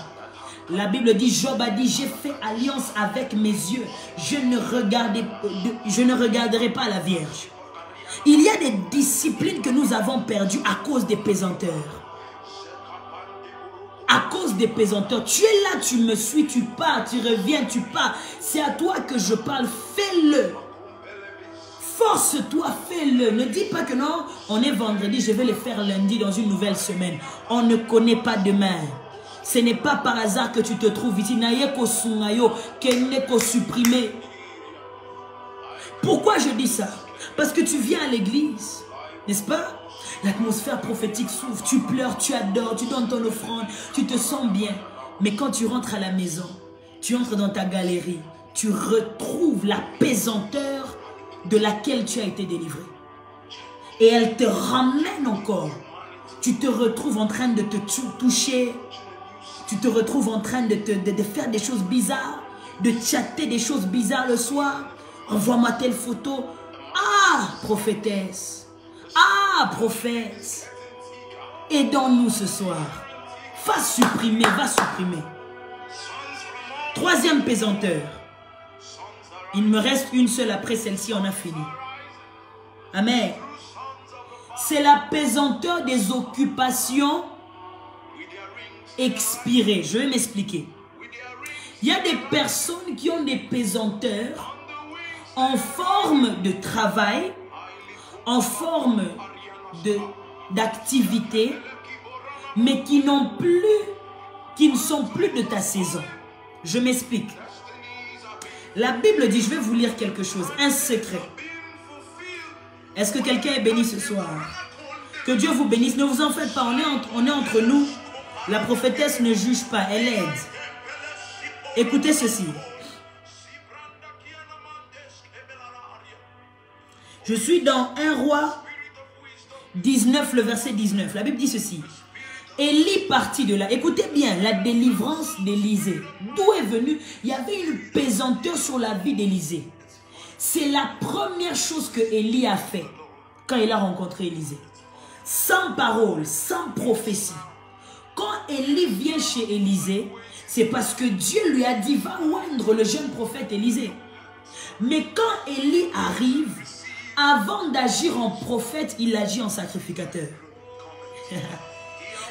La Bible dit, Job a dit, j'ai fait alliance avec mes yeux. Je ne regarderai pas la Vierge. Il y a des disciplines que nous avons perdues à cause des pesanteurs. À cause des pesanteurs. Tu es là, tu me suis, tu pars, tu reviens, tu pars. C'est à toi que je parle. Fais-le. Force-toi, fais-le. Ne dis pas que non, on est vendredi, je vais le faire lundi dans une nouvelle semaine. On ne connaît pas demain. Ce n'est pas par hasard que tu te trouves ici. Pourquoi je dis ça? Parce que tu viens à l'église, n'est-ce pas? L'atmosphère prophétique s'ouvre, tu pleures, tu adores, tu donnes ton offrande, tu te sens bien. Mais quand tu rentres à la maison, tu entres dans ta galerie, tu retrouves la pesanteur de laquelle tu as été délivré. Et elle te ramène encore. Tu te retrouves en train de te toucher, tu te retrouves en train de faire des choses bizarres, de chatter des choses bizarres le soir. Envoie-moi telle photo. Ah, prophétesse. Ah, prophète. Aidons-nous ce soir. Va supprimer, va supprimer. Troisième pesanteur. Il me reste une seule, après celle-ci, on a fini. Amen. C'est la pesanteur des occupations expirées. Je vais m'expliquer. Il y a des personnes qui ont des pesanteurs en forme de travail, en forme d'activité, mais qui ne sont plus de ta saison. Je m'explique. La Bible dit, je vais vous lire quelque chose, un secret. Est-ce que quelqu'un est béni ce soir? Que Dieu vous bénisse. Ne vous en faites pas, on est entre nous. La prophétesse ne juge pas, elle aide. Écoutez ceci. Je suis dans 1 Roi 19, le verset 19. La Bible dit ceci. Élie partit de là. Écoutez bien, la délivrance d'Élisée. D'où est venue? Il y avait une pesanteur sur la vie d'Élisée. C'est la première chose que Élie a fait quand il a rencontré Élisée. Sans parole, sans prophétie. Quand Élie vient chez Élisée, c'est parce que Dieu lui a dit, va oindre le jeune prophète Élisée. Mais quand Élie arrive, avant d'agir en prophète, il agit en sacrificateur.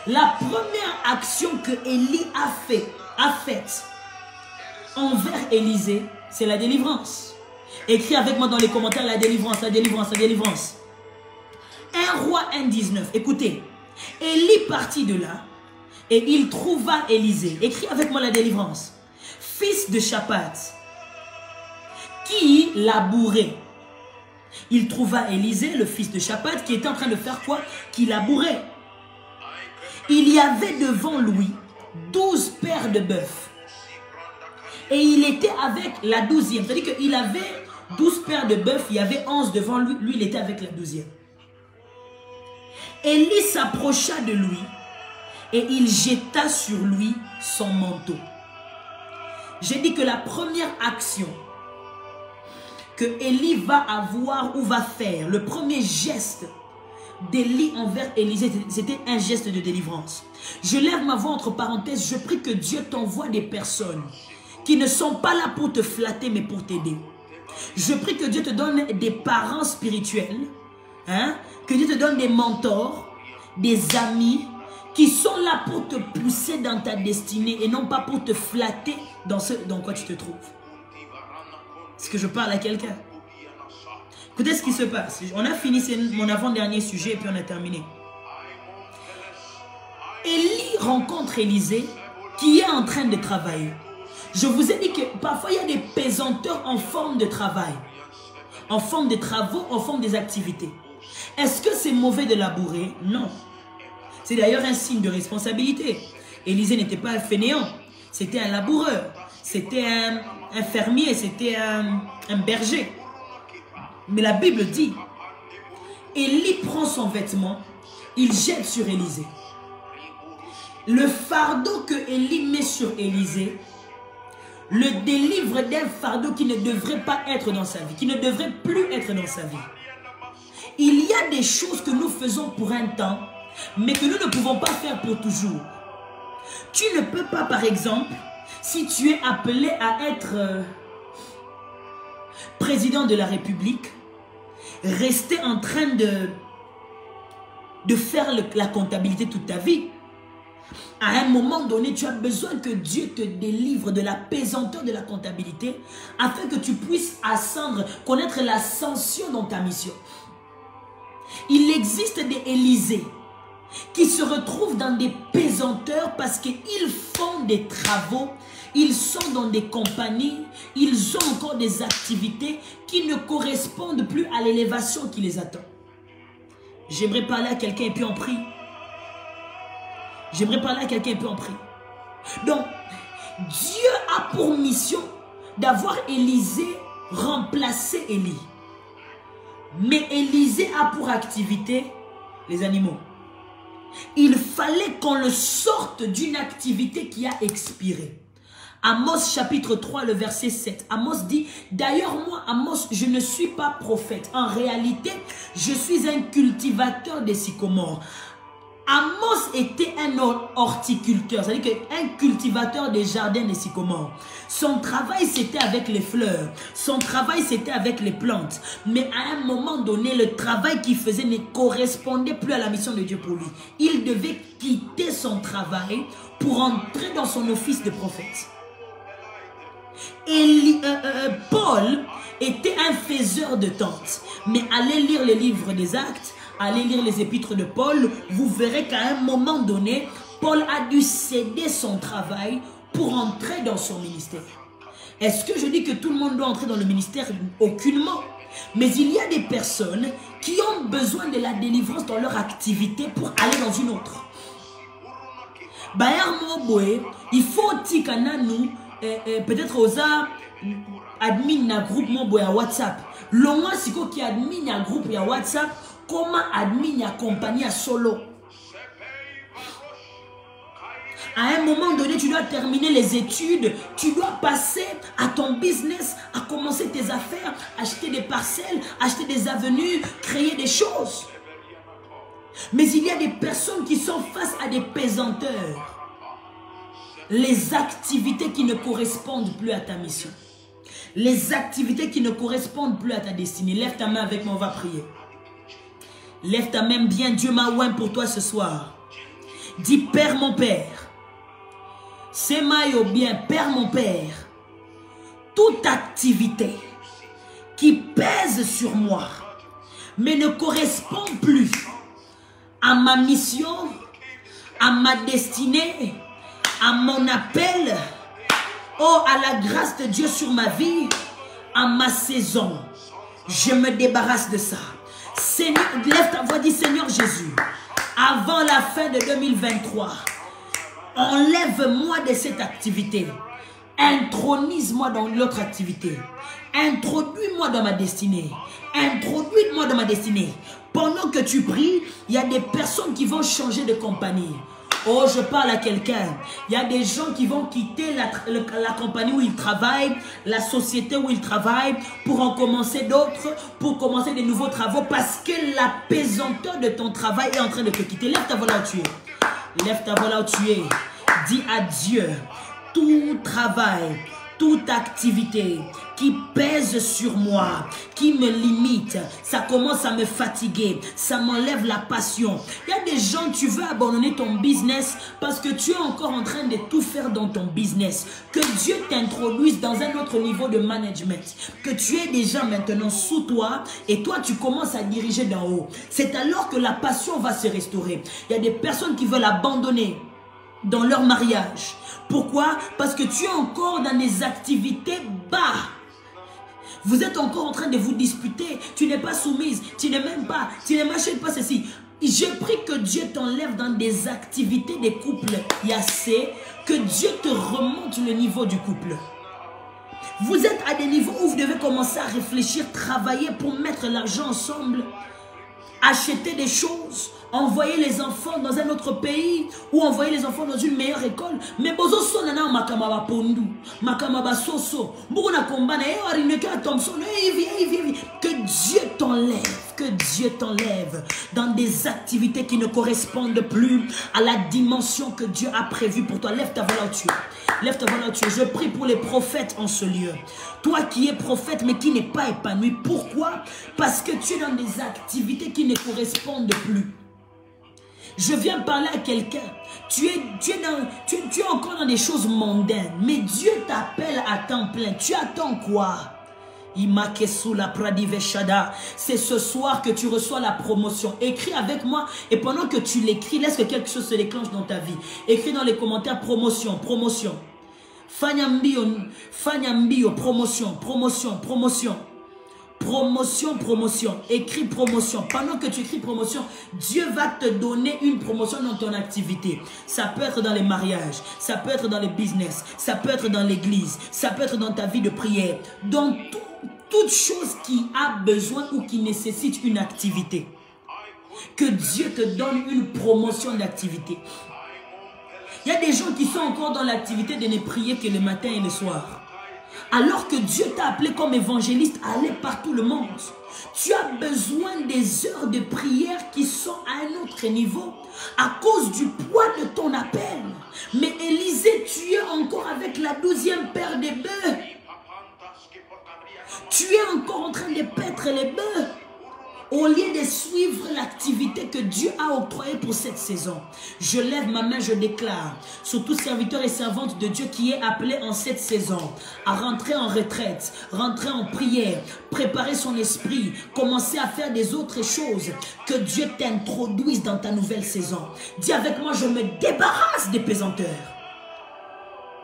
La première action que Élie a faite envers Élisée, c'est la délivrance. Écris avec moi dans les commentaires la délivrance, la délivrance, la délivrance. 1 Roi 1,19. Écoutez, Élie partit de là et il trouva Élisée. Écris avec moi la délivrance. Fils de Shaphat, qui labourait. Il trouva Élisée, le fils de Shaphat, qui était en train de faire quoi? Qui labourait. Il y avait devant lui 12 paires de bœufs. Et il était avec la 12e. C'est-à-dire qu'il avait 12 paires de bœufs, il y avait 11 devant lui. Lui, il était avec la 12e. Élie s'approcha de lui et il jeta sur lui son manteau. J'ai dit que la première action que Élie va avoir ou va faire, le premier geste d'Élie envers Élisée, c'était un geste de délivrance. Je lève ma voix entre parenthèses, je prie que Dieu t'envoie des personnes qui ne sont pas là pour te flatter, mais pour t'aider. Je prie que Dieu te donne des parents spirituels, hein, que Dieu te donne des mentors, des amis, qui sont là pour te pousser dans ta destinée et non pas pour te flatter dans ce dans quoi tu te trouves. Est-ce que je parle à quelqu'un? Écoutez ce qui se passe. On a fini mon avant-dernier sujet et puis on a terminé. Élie rencontre Élisée qui est en train de travailler. Je vous ai dit que parfois il y a des pesanteurs en forme de travail, en forme de travaux, en forme des activités. Est-ce que c'est mauvais de labourer? Non. C'est d'ailleurs un signe de responsabilité. Élisée n'était pas un fainéant, c'était un laboureur, c'était un fermier, c'était un berger. Mais la Bible dit, Élie prend son vêtement, il jette sur Élisée. Le fardeau que Élie met sur Élisée le délivre d'un fardeau qui ne devrait pas être dans sa vie, qui ne devrait plus être dans sa vie. Il y a des choses que nous faisons pour un temps, mais que nous ne pouvons pas faire pour toujours. Tu ne peux pas, par exemple, si tu es appelé à être président de la République, rester en train de faire la comptabilité toute ta vie. À un moment donné, tu as besoin que Dieu te délivre de la pesanteur de la comptabilité afin que tu puisses ascendre, connaître l'ascension dans ta mission. Il existe des Élysées qui se retrouvent dans des pesanteurs parce qu'ils font des travaux, ils sont dans des compagnies, ils ont encore des activités qui ne correspondent plus à l'élévation qui les attend. J'aimerais parler à quelqu'un et puis on prie. J'aimerais parler à quelqu'un et puis on prie. Donc, Dieu a pour mission d'avoir Élisée remplacer Élie. Mais Élisée a pour activité les animaux. Il fallait qu'on le sorte d'une activité qui a expiré. Amos chapitre 3, le verset 7. Amos dit, d'ailleurs moi, Amos, je ne suis pas prophète. En réalité, je suis un cultivateur des sycomores. Amos était un horticulteur, c'est-à-dire qu'un cultivateur des jardins des sycomores. Son travail, c'était avec les fleurs. Son travail, c'était avec les plantes. Mais à un moment donné, le travail qu'il faisait ne correspondait plus à la mission de Dieu pour lui. Il devait quitter son travail pour entrer dans son office de prophète. Paul était un faiseur de tentes. Mais allez lire les livres des Actes, allez lire les épîtres de Paul, vous verrez qu'à un moment donné, Paul a dû céder son travail pour entrer dans son ministère. Est-ce que je dis que tout le monde doit entrer dans le ministère? Aucunement. Mais il y a des personnes qui ont besoin de la délivrance dans leur activité pour aller dans une autre. Il faut que nous, peut-être aux admin un groupe à WhatsApp. L'on si qui admin un groupe à WhatsApp, comment admin a compagnie à solo. À un moment donné, tu dois terminer les études, tu dois passer à ton business, à commencer tes affaires, acheter des parcelles, acheter des avenues, créer des choses. Mais il y a des personnes qui sont face à des pesanteurs. Les activités qui ne correspondent plus à ta mission. Les activités qui ne correspondent plus à ta destinée. Lève ta main avec moi, on va prier. Lève ta main bien, Dieu m'a oint pour toi ce soir. Dis, Père mon Père. C'est maillot bien, Père mon Père. Toute activité qui pèse sur moi, mais ne correspond plus à ma mission, à ma destinée, à mon appel, oh, à la grâce de Dieu sur ma vie, à ma saison. Je me débarrasse de ça. Seigneur, lève ta voix, dis Seigneur Jésus, avant la fin de 2023, enlève-moi de cette activité. Intronise-moi dans l'autre activité. Introduis-moi dans ma destinée. Introduis-moi dans ma destinée. Pendant que tu pries, il y a des personnes qui vont changer de compagnie. Oh, je parle à quelqu'un. Il y a des gens qui vont quitter la compagnie où ils travaillent, la société où ils travaillent, pour en commencer d'autres, pour commencer des nouveaux travaux, parce que la pesanteur de ton travail est en train de te quitter. Lève ta voix là où tu es. Lève ta voix là où tu es. Dis à Dieu, tout travail, toute activité qui pèse sur moi, qui me limite, ça commence à me fatiguer, ça m'enlève la passion. Il y a des gens, tu veux abandonner ton business parce que tu es encore en train de tout faire dans ton business. Que Dieu t'introduise dans un autre niveau de management. Que tu es déjà maintenant sous toi et toi tu commences à diriger d'en haut. C'est alors que la passion va se restaurer. Il y a des personnes qui veulent abandonner dans leur mariage. Pourquoi? Parce que tu es encore dans des activités bas. Vous êtes encore en train de vous disputer. Tu n'es pas soumise. Tu ne m'aimes pas. Tu ne m'achètes pas ceci. Je prie que Dieu t'enlève dans des activités des couples yassés. Que Dieu te remonte le niveau du couple. Vous êtes à des niveaux où vous devez commencer à réfléchir, travailler pour mettre l'argent ensemble. Acheter des choses, envoyer les enfants dans un autre pays ou envoyer les enfants dans une meilleure école. Mais bozo sonana makamaba pondu, makamaba soso, buguna kombana e warineka Thompson, que Dieu t'enlève, que Dieu t'enlève dans des activités qui ne correspondent plus à la dimension que Dieu a prévue pour toi. Lève ta voix là où tu es. Lève ta voix là où tu es. Je prie pour les prophètes en ce lieu. Toi qui es prophète mais qui n'est pas épanoui. Pourquoi? Parce que tu es dans des activités qui ne correspondent plus. Je viens parler à quelqu'un. Tu es encore dans des choses mondaines. Mais Dieu t'appelle à temps plein. Tu attends quoi? C'est ce soir que tu reçois la promotion. Écris avec moi et pendant que tu l'écris, laisse que quelque chose se déclenche dans ta vie. Écris dans les commentaires promotion, promotion. Fanyambio, promotion, promotion, promotion. Promotion, promotion. Écris promotion. Pendant que tu écris promotion, Dieu va te donner une promotion dans ton activité. Ça peut être dans les mariages, ça peut être dans les business, ça peut être dans l'église, ça peut être dans ta vie de prière. Dans toute chose qui a besoin ou qui nécessite une activité. Que Dieu te donne une promotion d'activité. Il y a des gens qui sont encore dans l'activité de ne prier que le matin et le soir. Alors que Dieu t'a appelé comme évangéliste à aller par tout le monde. Tu as besoin des heures de prière qui sont à un autre niveau à cause du poids de ton appel. Mais Élisée, tu es encore avec la 12e paire de bœufs. Tu es encore en train de paître les bœufs. Au lieu de suivre l'activité que Dieu a octroyée pour cette saison. Je lève ma main, je déclare sur tout serviteur et servante de Dieu qui est appelé en cette saison à rentrer en retraite, rentrer en prière, préparer son esprit, commencer à faire des autres choses. Que Dieu t'introduise dans ta nouvelle saison. Dis avec moi, je me débarrasse des pesanteurs.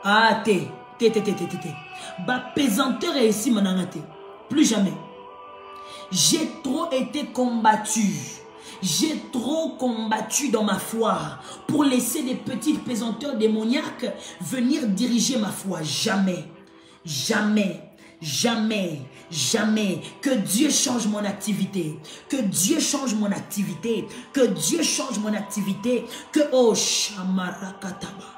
Ah, Ba pesanteur est ici, manangate. Plus jamais. J'ai trop été combattu. J'ai trop combattu dans ma foi pour laisser des petites pesanteurs démoniaques venir diriger ma foi. Jamais, jamais, jamais, jamais. Que Dieu change mon activité. Que Dieu change mon activité. Que Dieu change mon activité. Que oh Shamarakataba.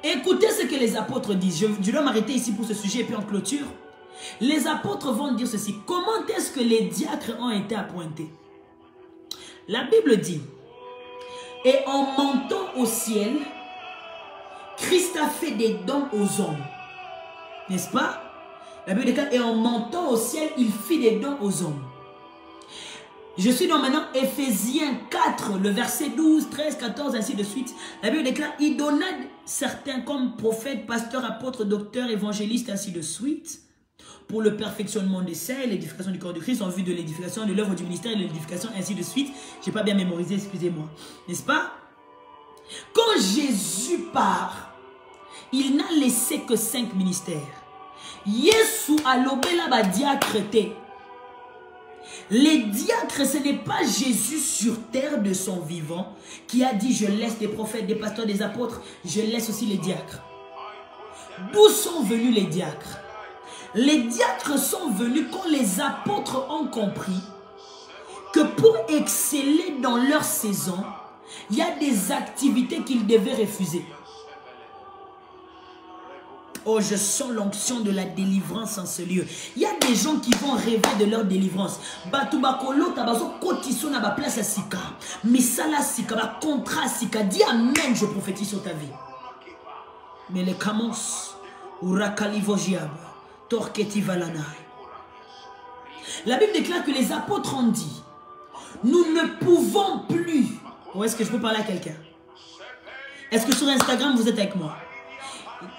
Écoutez ce que les apôtres disent. Je dois m'arrêter ici pour ce sujet et puis en clôture. Les apôtres vont dire ceci. Comment est-ce que les diacres ont été appointés? La Bible dit, et en montant au ciel, Christ a fait des dons aux hommes. N'est-ce pas? La Bible déclare, et en montant au ciel, il fit des dons aux hommes. Je suis dans maintenant Éphésiens 4, le verset 12, 13, 14, ainsi de suite. La Bible déclare, il donna certains comme prophètes, pasteurs, apôtres, docteurs, évangélistes, ainsi de suite, pour le perfectionnement des saints, l'édification du corps de Christ, en vue de l'édification de l'œuvre du ministère et de l'édification, ainsi de suite. Je n'ai pas bien mémorisé, excusez-moi. N'est-ce pas? Quand Jésus part, il n'a laissé que 5 ministères. Yesu a lobela ba diacre. Les diacres, ce n'est pas Jésus sur terre de son vivant qui a dit, je laisse des prophètes, des pasteurs, des apôtres, je laisse aussi les diacres. D'où sont venus les diacres? Les diacres sont venus quand les apôtres ont compris que pour exceller dans leur saison, Il y a des activités qu'il devait refuser. Oh, je sens l'onction de la délivrance en ce lieu. Il y a des gens qui vont rêver de leur délivrance. Batubakolo tabazo kotiso na ba place à sika. Misala sika, ba contrat sika. Dis amen, je prophétise sur ta vie. Mais les kamos, urakalivo jiab, torketi valanai. La Bible déclare que les apôtres ont dit, nous ne pouvons plus. Ou est-ce que je peux parler à quelqu'un? Est-ce que sur Instagram vous êtes avec moi?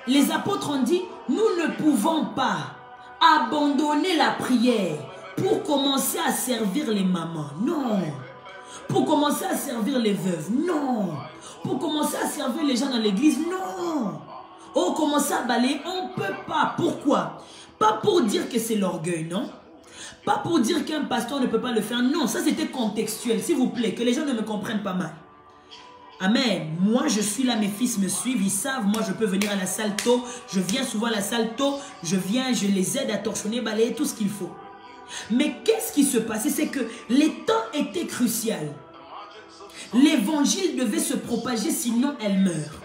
Les apôtres ont dit, nous ne pouvons pas abandonner la prière pour commencer à servir les mamans. Non. Pour commencer à servir les veuves. Non. Pour commencer à servir les gens dans l'église. Non. Oh, commencer à balayer, on ne peut pas. Pourquoi? Pas pour dire que c'est l'orgueil, non. Pas pour dire qu'un pasteur ne peut pas le faire. Non, ça c'était contextuel, s'il vous plaît, que les gens ne me comprennent pas mal. Amen. Moi, je suis là, mes fils me suivent, ils savent, moi, je peux venir à la salle tôt. Je viens souvent à la salle tôt. Je viens, je les aide à torchonner, balayer, tout ce qu'il faut. Mais qu'est-ce qui se passait? C'est que les temps étaient cruciaux. L'évangile devait se propager, sinon elle meurt.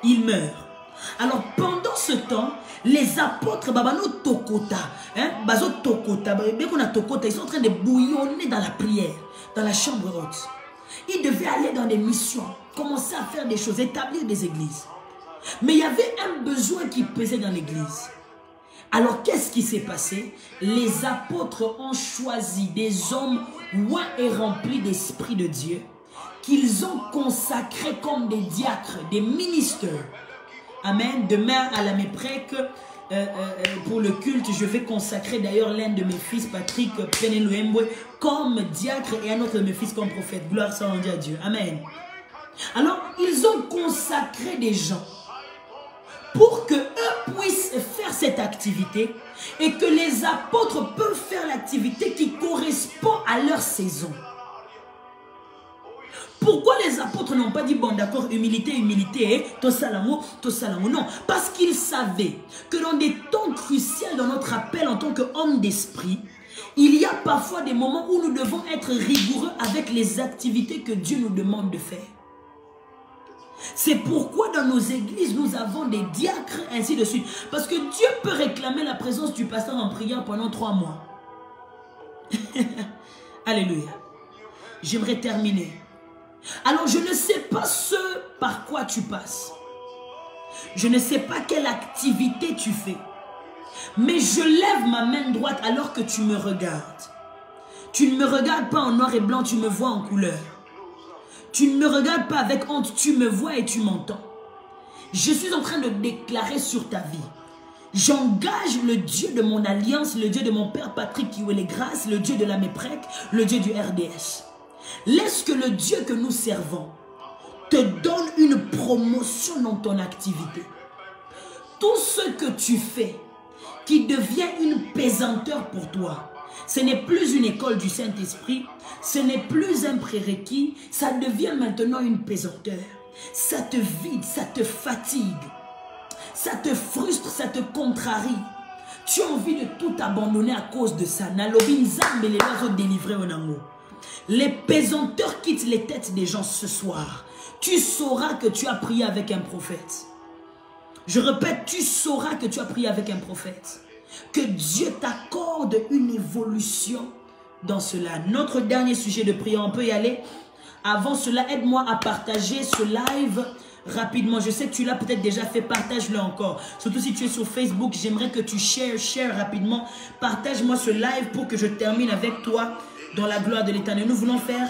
Il meurt. Alors, pendant ce temps, les apôtres, babano tokota, bazo tokota, ils sont en train de bouillonner dans la prière, dans la chambre haute. Ils devaient aller dans des missions, commencer à faire des choses, établir des églises. Mais il y avait un besoin qui pesait dans l'église. Alors, qu'est-ce qui s'est passé? Les apôtres ont choisi des hommes ouins et remplis d'esprit de Dieu, qu'ils ont consacrés comme des diacres, des ministres. Amen. Demain, à la méprèque, pour le culte, je vais consacrer d'ailleurs l'un de mes fils, Patrick Penelouembwe, comme diacre et un autre de mes fils comme prophète. Gloire soit rendue à Dieu. Amen. Alors, ils ont consacré des gens pour qu'eux puissent faire cette activité et que les apôtres peuvent faire l'activité qui correspond à leur saison. Pourquoi les apôtres n'ont pas dit, bon d'accord, humilité, humilité, tosalamo, tosalamo? Non, parce qu'ils savaient que dans des temps cruciaux dans notre appel en tant qu'homme d'esprit, il y a parfois des moments où nous devons être rigoureux avec les activités que Dieu nous demande de faire. C'est pourquoi dans nos églises, nous avons des diacres, ainsi de suite. Parce que Dieu peut réclamer la présence du pasteur en prière pendant 3 mois. Alléluia. J'aimerais terminer. Alors, je ne sais pas ce par quoi tu passes. Je ne sais pas quelle activité tu fais. Mais je lève ma main droite alors que tu me regardes. Tu ne me regardes pas en noir et blanc, tu me vois en couleur. Tu ne me regardes pas avec honte, tu me vois et tu m'entends. Je suis en train de déclarer sur ta vie. J'engage le Dieu de mon alliance, le Dieu de mon père Patrick Kiwele-Grâce, le Dieu de la méprèque, le Dieu du RDS. Laisse que le Dieu que nous servons te donne une promotion dans ton activité. Tout ce que tu fais qui devient une pesanteur pour toi, ce n'est plus une école du Saint-Esprit, ce n'est plus un prérequis, ça devient maintenant une pesanteur. Ça te vide, ça te fatigue, ça te frustre, ça te contrarie. Tu as envie de tout abandonner à cause de ça. Les pesanteurs quittent les têtes des gens ce soir. Tu sauras que tu as prié avec un prophète. Je répète, tu sauras que tu as prié avec un prophète. Que Dieu t'accorde une évolution dans cela. Notre dernier sujet de prière, on peut y aller. Avant cela, aide-moi à partager ce live rapidement. Je sais que tu l'as peut-être déjà fait, partage-le encore. Surtout si tu es sur Facebook, j'aimerais que tu share rapidement. Partage-moi ce live pour que je termine avec toi dans la gloire de l'Éternel. Nous voulons faire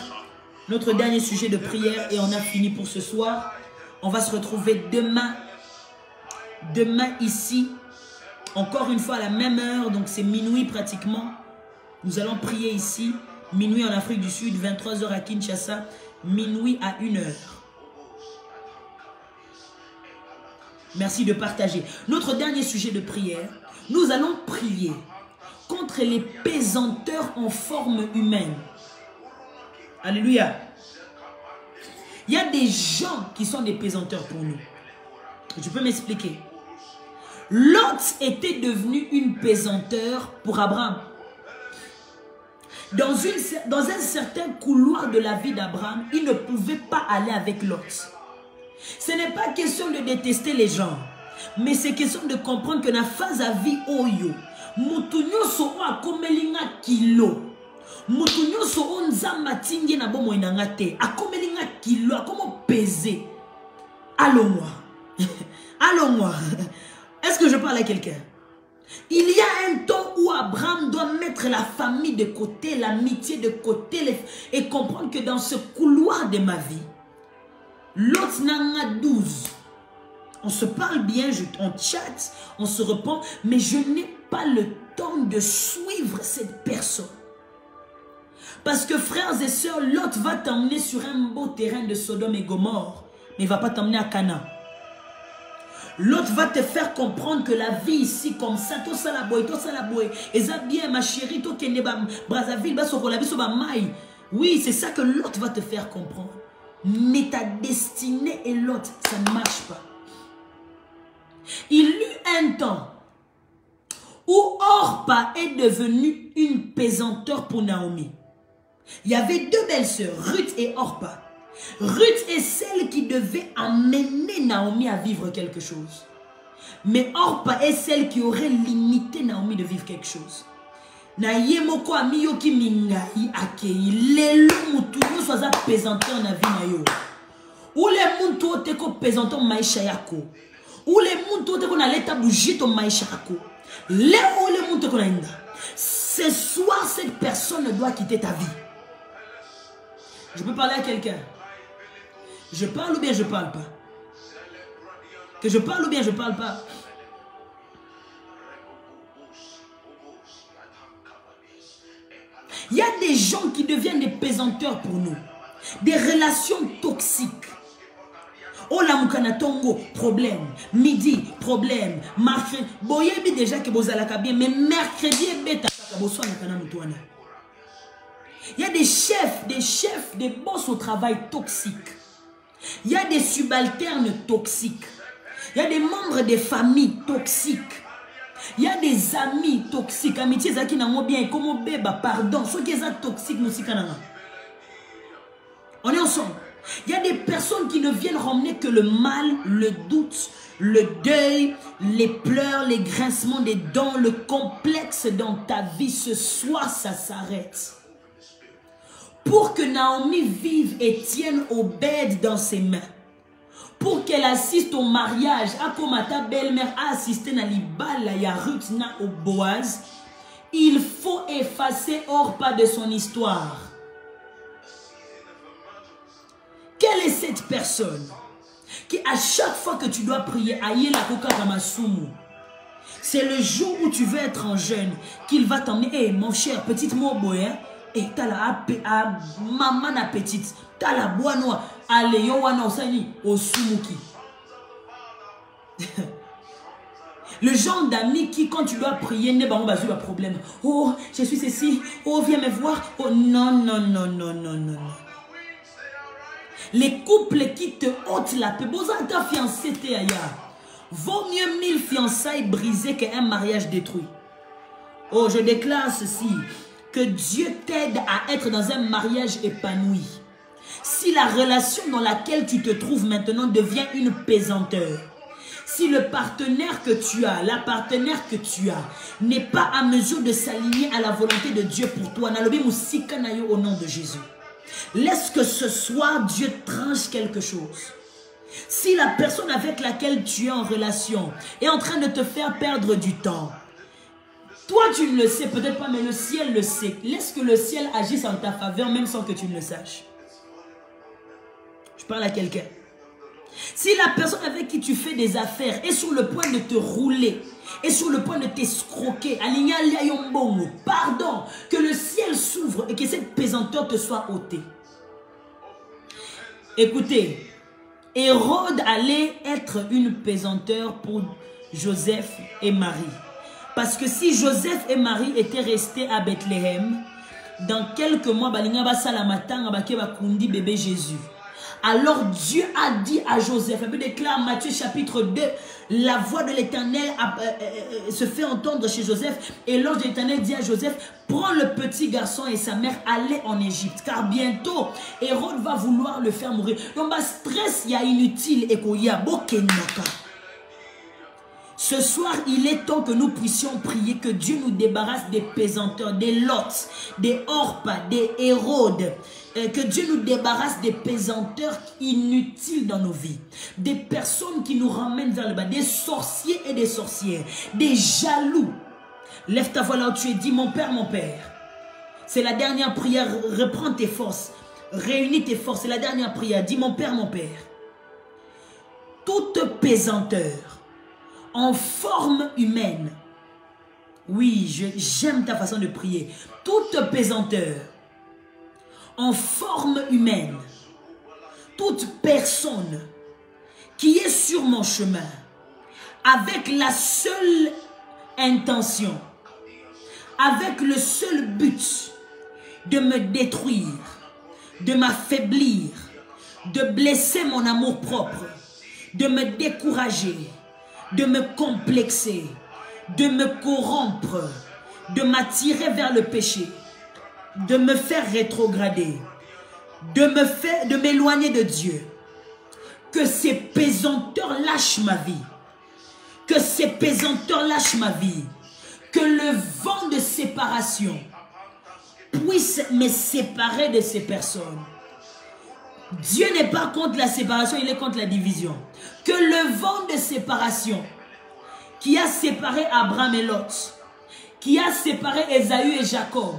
notre dernier sujet de prière et on a fini pour ce soir. On va se retrouver demain ici, encore une fois à la même heure, donc c'est minuit pratiquement. Nous allons prier ici, minuit en Afrique du Sud, 23 h à Kinshasa, minuit à 1 h. Merci de partager. Notre dernier sujet de prière, nous allons prier contre les pesanteurs en forme humaine. Alléluia. Il y a des gens qui sont des pesanteurs pour nous. Je peux m'expliquer. Lot était devenu une pesanteur pour Abraham. Dans un certain couloir de la vie d'Abraham, il ne pouvait pas aller avec Lot. Ce n'est pas question de détester les gens, mais c'est question de comprendre que dans la phase à vie oyo, mutunyo so a komelinga kilo, mutunyo so onza matingi na bomo inangate, a komelinga kilo, a comment peser. Allons-moi, allons-moi. Est-ce que je parle à quelqu'un? Il y a un temps où Abraham doit mettre la famille de côté, l'amitié de côté et comprendre que dans ce couloir de ma vie, l'autre n'en a 12. On se parle bien, on chatte, on se répond, mais je n'ai pas le temps de suivre cette personne. Parce que frères et sœurs, l'autre va t'emmener sur un beau terrain de Sodome et Gomorrhe, mais il ne va pas t'emmener à Canaan. L'autre va te faire comprendre que la vie ici, comme ça, tout ça la boy, et ça bien, ma chérie, tout qui est Brazzaville, oui, c'est ça que l'autre va te faire comprendre. Mais ta destinée et l'autre, ça ne marche pas. Il y eut un temps où Orpa est devenue une pesanteur pour Naomi. Il y avait deux belles-sœurs, Ruth et Orpa. Ruth est celle qui devait amener Naomi à vivre quelque chose. Mais Orpa est celle qui aurait limité Naomi de vivre quelque chose. Na yemoko amiyo ki mingai akei lelo mutu yo soza pesanteur na vie na yo. Ou le muntu ote ko pesanteur maisha yako. Ou le muntu ote ko na leta bougie ton maisha yako. Le muntu ko na inda. Ce soir cette personne doit quitter ta vie. Je peux parler à quelqu'un? Je parle ou bien je parle pas? Que je parle ou bien je parle pas? Il y a des gens qui deviennent des pesanteurs pour nous. Des relations toxiques. Oh la mukanatongo, problème. Midi, problème. Mercredi, boyebi déjà que vous allez bien, mais mercredi et bêta. Il y a des chefs, des boss au travail toxiques. Il y a des subalternes toxiques. Il y a des membres des familles toxiques. Il y a des amis toxiques. Amitié zaki na bien comme beba pardon. Ceux qui sont toxiques nous on est ensemble. Il y a des personnes qui ne viennent ramener que le mal, le doute, le deuil, les pleurs, les grincements des dents, le complexe dans ta vie. Ce soir, ça s'arrête. Pour que Naomi vive et tienne Obed dans ses mains. Pour qu'elle assiste au mariage, comme ta belle-mère a assisté à l'Ibala, ya Ruth na au Boaz, il faut effacer Orpa de son histoire. Quelle est cette personne qui à chaque fois que tu dois prier, aïe la coca ramasumu, c'est le jour où tu veux être en jeûne qu'il va t'emmener, hey, mon cher, petite moboye, et t'as la maman la petite, t'as la bois noire, allez yo wana osani osumuki. Le genre d'amis qui quand tu dois prier n'est pas un problème. Oh, je suis ceci, oh viens me voir, oh non non non non non non. Les couples qui te ôtent la paix, ta fiancée t'es ailleurs. Vaut mieux 1000 fiançailles brisées qu'un mariage détruit. Oh, je déclare ceci. Que Dieu t'aide à être dans un mariage épanoui. Si la relation dans laquelle tu te trouves maintenant devient une pesanteur, si le partenaire que tu as, la partenaire que tu as, n'est pas à mesure de s'aligner à la volonté de Dieu pour toi, au nom de Jésus. Laisse que ce soir, Dieu tranche quelque chose. Si la personne avec laquelle tu es en relation est en train de te faire perdre du temps, toi tu ne le sais peut-être pas, mais le ciel le sait. Laisse que le ciel agisse en ta faveur même sans que tu ne le saches. Je parle à quelqu'un. Si la personne avec qui tu fais des affaires est sur le point de te rouler, est sur le point de t'escroquer, pardon, que le ciel s'ouvre et que cette pesanteur te soit ôtée. Écoutez, Hérode allait être une pesanteur pour Joseph et Marie. Parce que si Joseph et Marie étaient restés à Bethléem, dans quelques mois, bébé Jésus. Alors Dieu a dit à Joseph, il déclare Matthieu chapitre 2, la voix de l'Éternel se fait entendre chez Joseph. Et l'ange de l'Éternel dit à Joseph, prends le petit garçon et sa mère, allez en Égypte. Car bientôt, Hérode va vouloir le faire mourir. Donc, stress, il y a inutile et qu'il y a bokenaka. Ce soir, il est temps que nous puissions prier que Dieu nous débarrasse des pesanteurs, des Lots, des Orpas, des Hérodes. Que Dieu nous débarrasse des pesanteurs inutiles dans nos vies. Des personnes qui nous ramènent vers le bas. Des sorciers et des sorcières. Des jaloux. Lève ta voix là où tu es. Dis, mon Père, c'est la dernière prière. Reprends tes forces. Réunis tes forces. C'est la dernière prière. Dis, mon Père. Toute pesanteur en forme humaine. Oui, j'aime ta façon de prier. Toute pesanteur en forme humaine. Toute personne qui est sur mon chemin avec la seule intention, avec le seul but de me détruire, de m'affaiblir, de blesser mon amour propre, de me décourager, de me complexer, de me corrompre, de m'attirer vers le péché, de me faire rétrograder, de m'éloigner de Dieu. Que ces pesanteurs lâchent ma vie. Que ces pesanteurs lâchent ma vie. Que le vent de séparation puisse me séparer de ces personnes. Dieu n'est pas contre la séparation, il est contre la division. Que le vent de séparation qui a séparé Abraham et Lot, qui a séparé Ésaü et Jacob,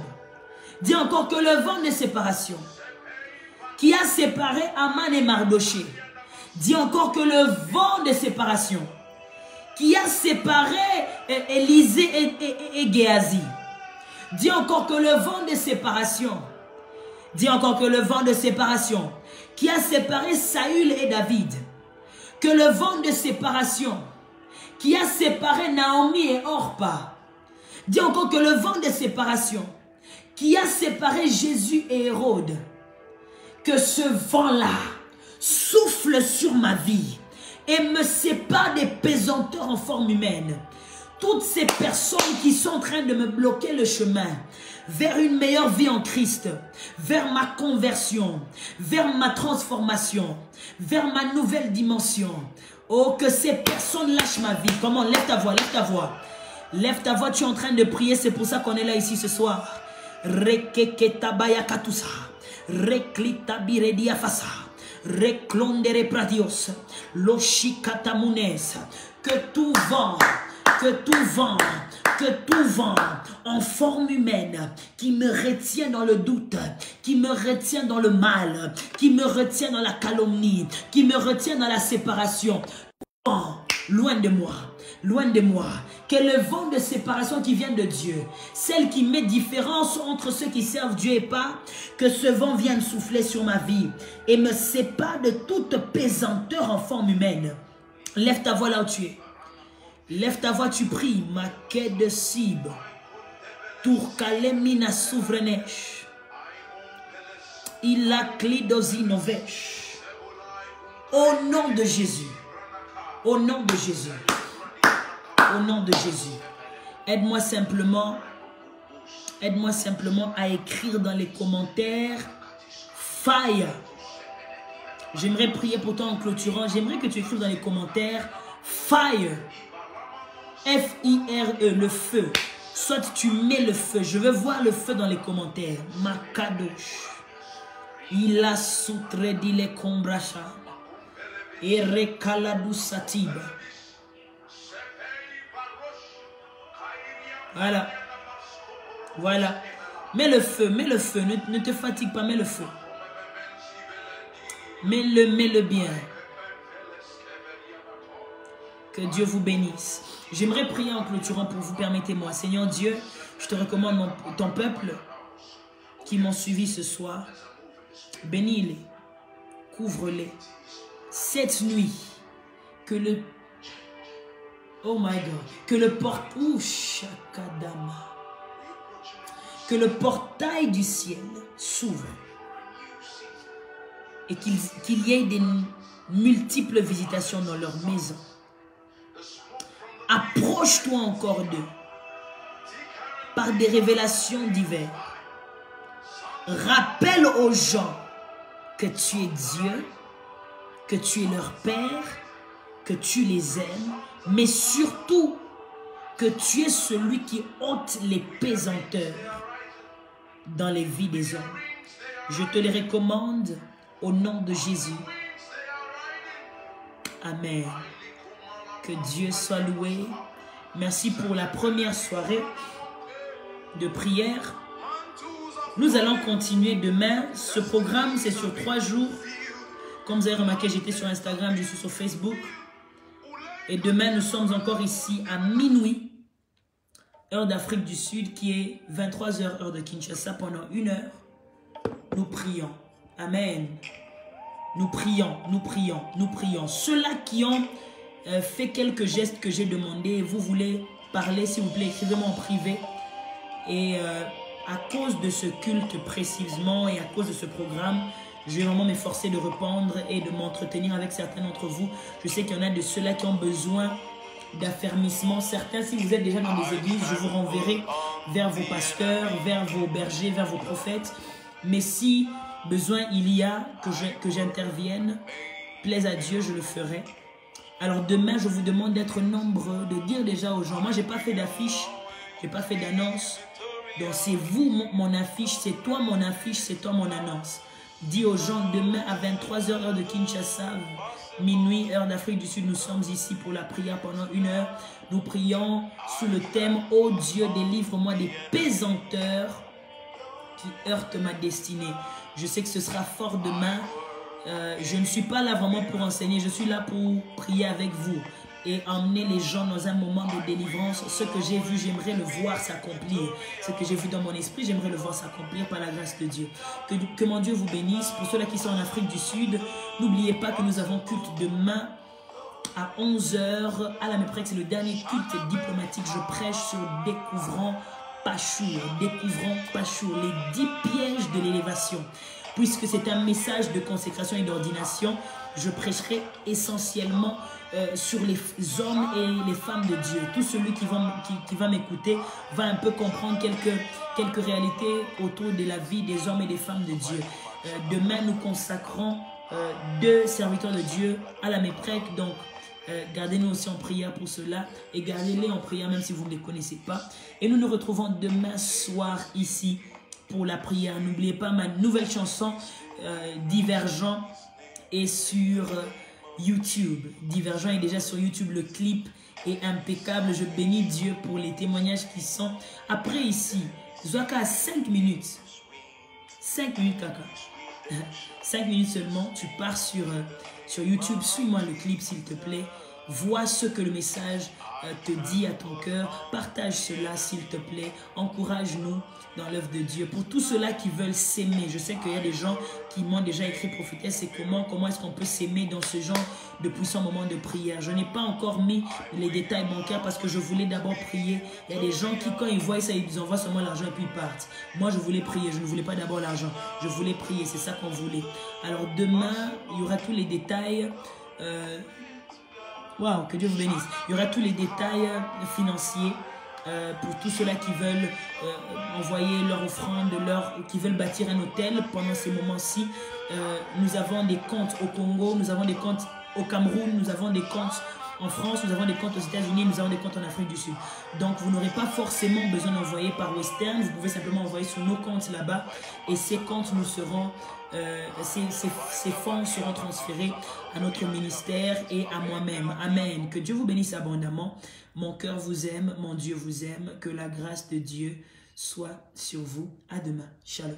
dis encore que le vent de séparation qui a séparé Aman et Mardoché, dis encore que le vent de séparation qui a séparé Élisée et Géasi, dis encore que le vent de séparation, dis encore que le vent de séparation qui a séparé Saül et David, que le vent de séparation qui a séparé Naomi et Orpa, dis encore que le vent de séparation qui a séparé Jésus et Hérode, que ce vent-là souffle sur ma vie et me sépare des pesanteurs en forme humaine. Toutes ces personnes qui sont en train de me bloquer le chemin vers une meilleure vie en Christ, vers ma conversion, vers ma transformation, vers ma nouvelle dimension. Oh, que ces personnes lâchent ma vie. Comment? Lève ta voix, lève ta voix. Lève ta voix, tu es en train de prier, c'est pour ça qu'on est là ici ce soir. Rekeketabaya katusa, reklita biredia fasa, reklondere pradios, loshikatamunes, que tout vent en forme humaine qui me retient dans le doute, qui me retient dans le mal, qui me retient dans la calomnie, qui me retient dans la séparation, loin de moi. Loin de moi, que le vent de séparation qui vient de Dieu, celle qui met différence entre ceux qui servent Dieu et pas, que ce vent vienne souffler sur ma vie et me sépare de toute pesanteur en forme humaine. Lève ta voix là où tu es. Lève ta voix, tu pries. Ma quête de cible. Tourkalemina souvrenesh. Il a clidosinovesh. Au nom de Jésus. Au nom de Jésus. Au nom de Jésus. Aide-moi simplement à écrire dans les commentaires fire. J'aimerais prier pour toi en clôturant. J'aimerais que tu écrives dans les commentaires fire. F-I-R-E, le feu. Soit tu mets le feu. Je veux voir le feu dans les commentaires. Makadosh. Il a soutredi les combracha. Et rekaladou satiba. Voilà. Voilà. Mets le feu, mets le feu. Ne te fatigue pas, mets le feu. Mets-le bien. Que Dieu vous bénisse. J'aimerais prier en clôturant pour vous, permettez-moi. Seigneur Dieu, je te recommande ton peuple qui m'ont suivi ce soir. Bénis-les. Couvre-les. Cette nuit, que le... Oh my God. Que le portail du ciel s'ouvre. Et qu'il y ait des multiples visitations dans leur maison. Approche-toi encore d'eux par des révélations diverses. Rappelle aux gens que tu es Dieu, que tu es leur Père, que tu les aimes, mais surtout que tu es celui qui ôte les pesanteurs dans les vies des hommes. Je te les recommande au nom de Jésus. Amen. Que Dieu soit loué. Merci pour la première soirée de prière. Nous allons continuer demain. Ce programme, c'est sur 3 jours. Comme vous avez remarqué, j'étais sur Instagram, je suis sur Facebook. Et demain, nous sommes encore ici à minuit, heure d'Afrique du Sud, qui est 23h, heure de Kinshasa. Pendant 1 heure, nous prions. Amen. Nous prions, nous prions, nous prions. Ceux-là qui ont fait quelques gestes que j'ai demandé, vous voulez parler, s'il vous plaît, écrivez-moi en privé. Et à cause de ce culte précisément et à cause de ce programme, je vais vraiment m'efforcer de répondre et de m'entretenir avec certains d'entre vous. Je sais qu'il y en a de ceux-là qui ont besoin d'affermissement. Certains, si vous êtes déjà dans des églises, je vous renverrai vers vos pasteurs, vers vos bergers, vers vos prophètes. Mais si besoin il y a que j'intervienne, plaise à Dieu, je le ferai. Alors demain, je vous demande d'être nombreux, de dire déjà aux gens, moi j'ai pas fait d'affiche, j'ai pas fait d'annonce. Donc c'est vous mon affiche, c'est toi mon affiche, c'est toi mon annonce. Dis aux gens, demain à 23h, heure de Kinshasa, minuit, heure d'Afrique du Sud, nous sommes ici pour la prière pendant 1 heure. Nous prions sous le thème « Oh Dieu, délivre-moi des pesanteurs qui heurtent ma destinée ». Je sais que ce sera fort demain. Je ne suis pas là vraiment pour enseigner, je suis là pour prier avec vous et emmener les gens dans un moment de délivrance. Ce que j'ai vu, j'aimerais le voir s'accomplir. Ce que j'ai vu dans mon esprit, j'aimerais le voir s'accomplir par la grâce de Dieu. Que mon Dieu vous bénisse. Pour ceux-là qui sont en Afrique du Sud, n'oubliez pas que nous avons culte demain à 11h à la Méprec. C'est le dernier culte diplomatique. Je prêche sur Découvrant Pachour. Découvrant Pachour, les 10 pièges de l'élévation. Puisque c'est un message de consécration et d'ordination, je prêcherai essentiellement sur les hommes et les femmes de Dieu. Tout celui qui va m'écouter va un peu comprendre quelques réalités autour de la vie des hommes et des femmes de Dieu. Demain, nous consacrons 2 serviteurs de Dieu à la Méprec. Donc, gardez-nous aussi en prière pour cela. Et gardez-les en prière même si vous ne les connaissez pas. Et nous nous retrouvons demain soir ici pour la prière. N'oubliez pas ma nouvelle chanson Divergent est sur YouTube. Divergent est déjà sur YouTube. Le clip est impeccable. Je bénis Dieu pour les témoignages qui sont. Après ici, Zouaka à 5 minutes. 5 minutes, Kaka. 5 minutes seulement. Tu pars sur YouTube. Suis-moi le clip, s'il te plaît. Vois ce que le message te dit à ton cœur. Partage cela, s'il te plaît. Encourage-nous dans l'œuvre de Dieu. Pour tous ceux-là qui veulent s'aimer, je sais qu'il y a des gens qui m'ont déjà écrit prophétesse, c'est comment est-ce qu'on peut s'aimer dans ce genre de puissant moment de prière. Je n'ai pas encore mis les détails bancaires parce que je voulais d'abord prier. Il y a des gens qui, quand ils voient ça, ils envoient seulement l'argent et puis ils partent. Moi, je voulais prier. Je ne voulais pas d'abord l'argent. Je voulais prier. C'est ça qu'on voulait. Alors demain, il y aura tous les détails. Waouh, que Dieu vous bénisse. Il y aura tous les détails financiers pour tous ceux-là qui veulent envoyer leur offrande, qui veulent bâtir un hôtel pendant ces moments-ci. Nous avons des comptes au Congo, nous avons des comptes au Cameroun, nous avons des comptes en France, nous avons des comptes aux États-Unis, nous avons des comptes en Afrique du Sud. Donc, vous n'aurez pas forcément besoin d'envoyer par Western. Vous pouvez simplement envoyer sur nos comptes là-bas. Et ces comptes nous seront, ces fonds seront transférés à notre ministère et à moi-même. Amen. Que Dieu vous bénisse abondamment. Mon cœur vous aime, mon Dieu vous aime. Que la grâce de Dieu soit sur vous. À demain. Shalom.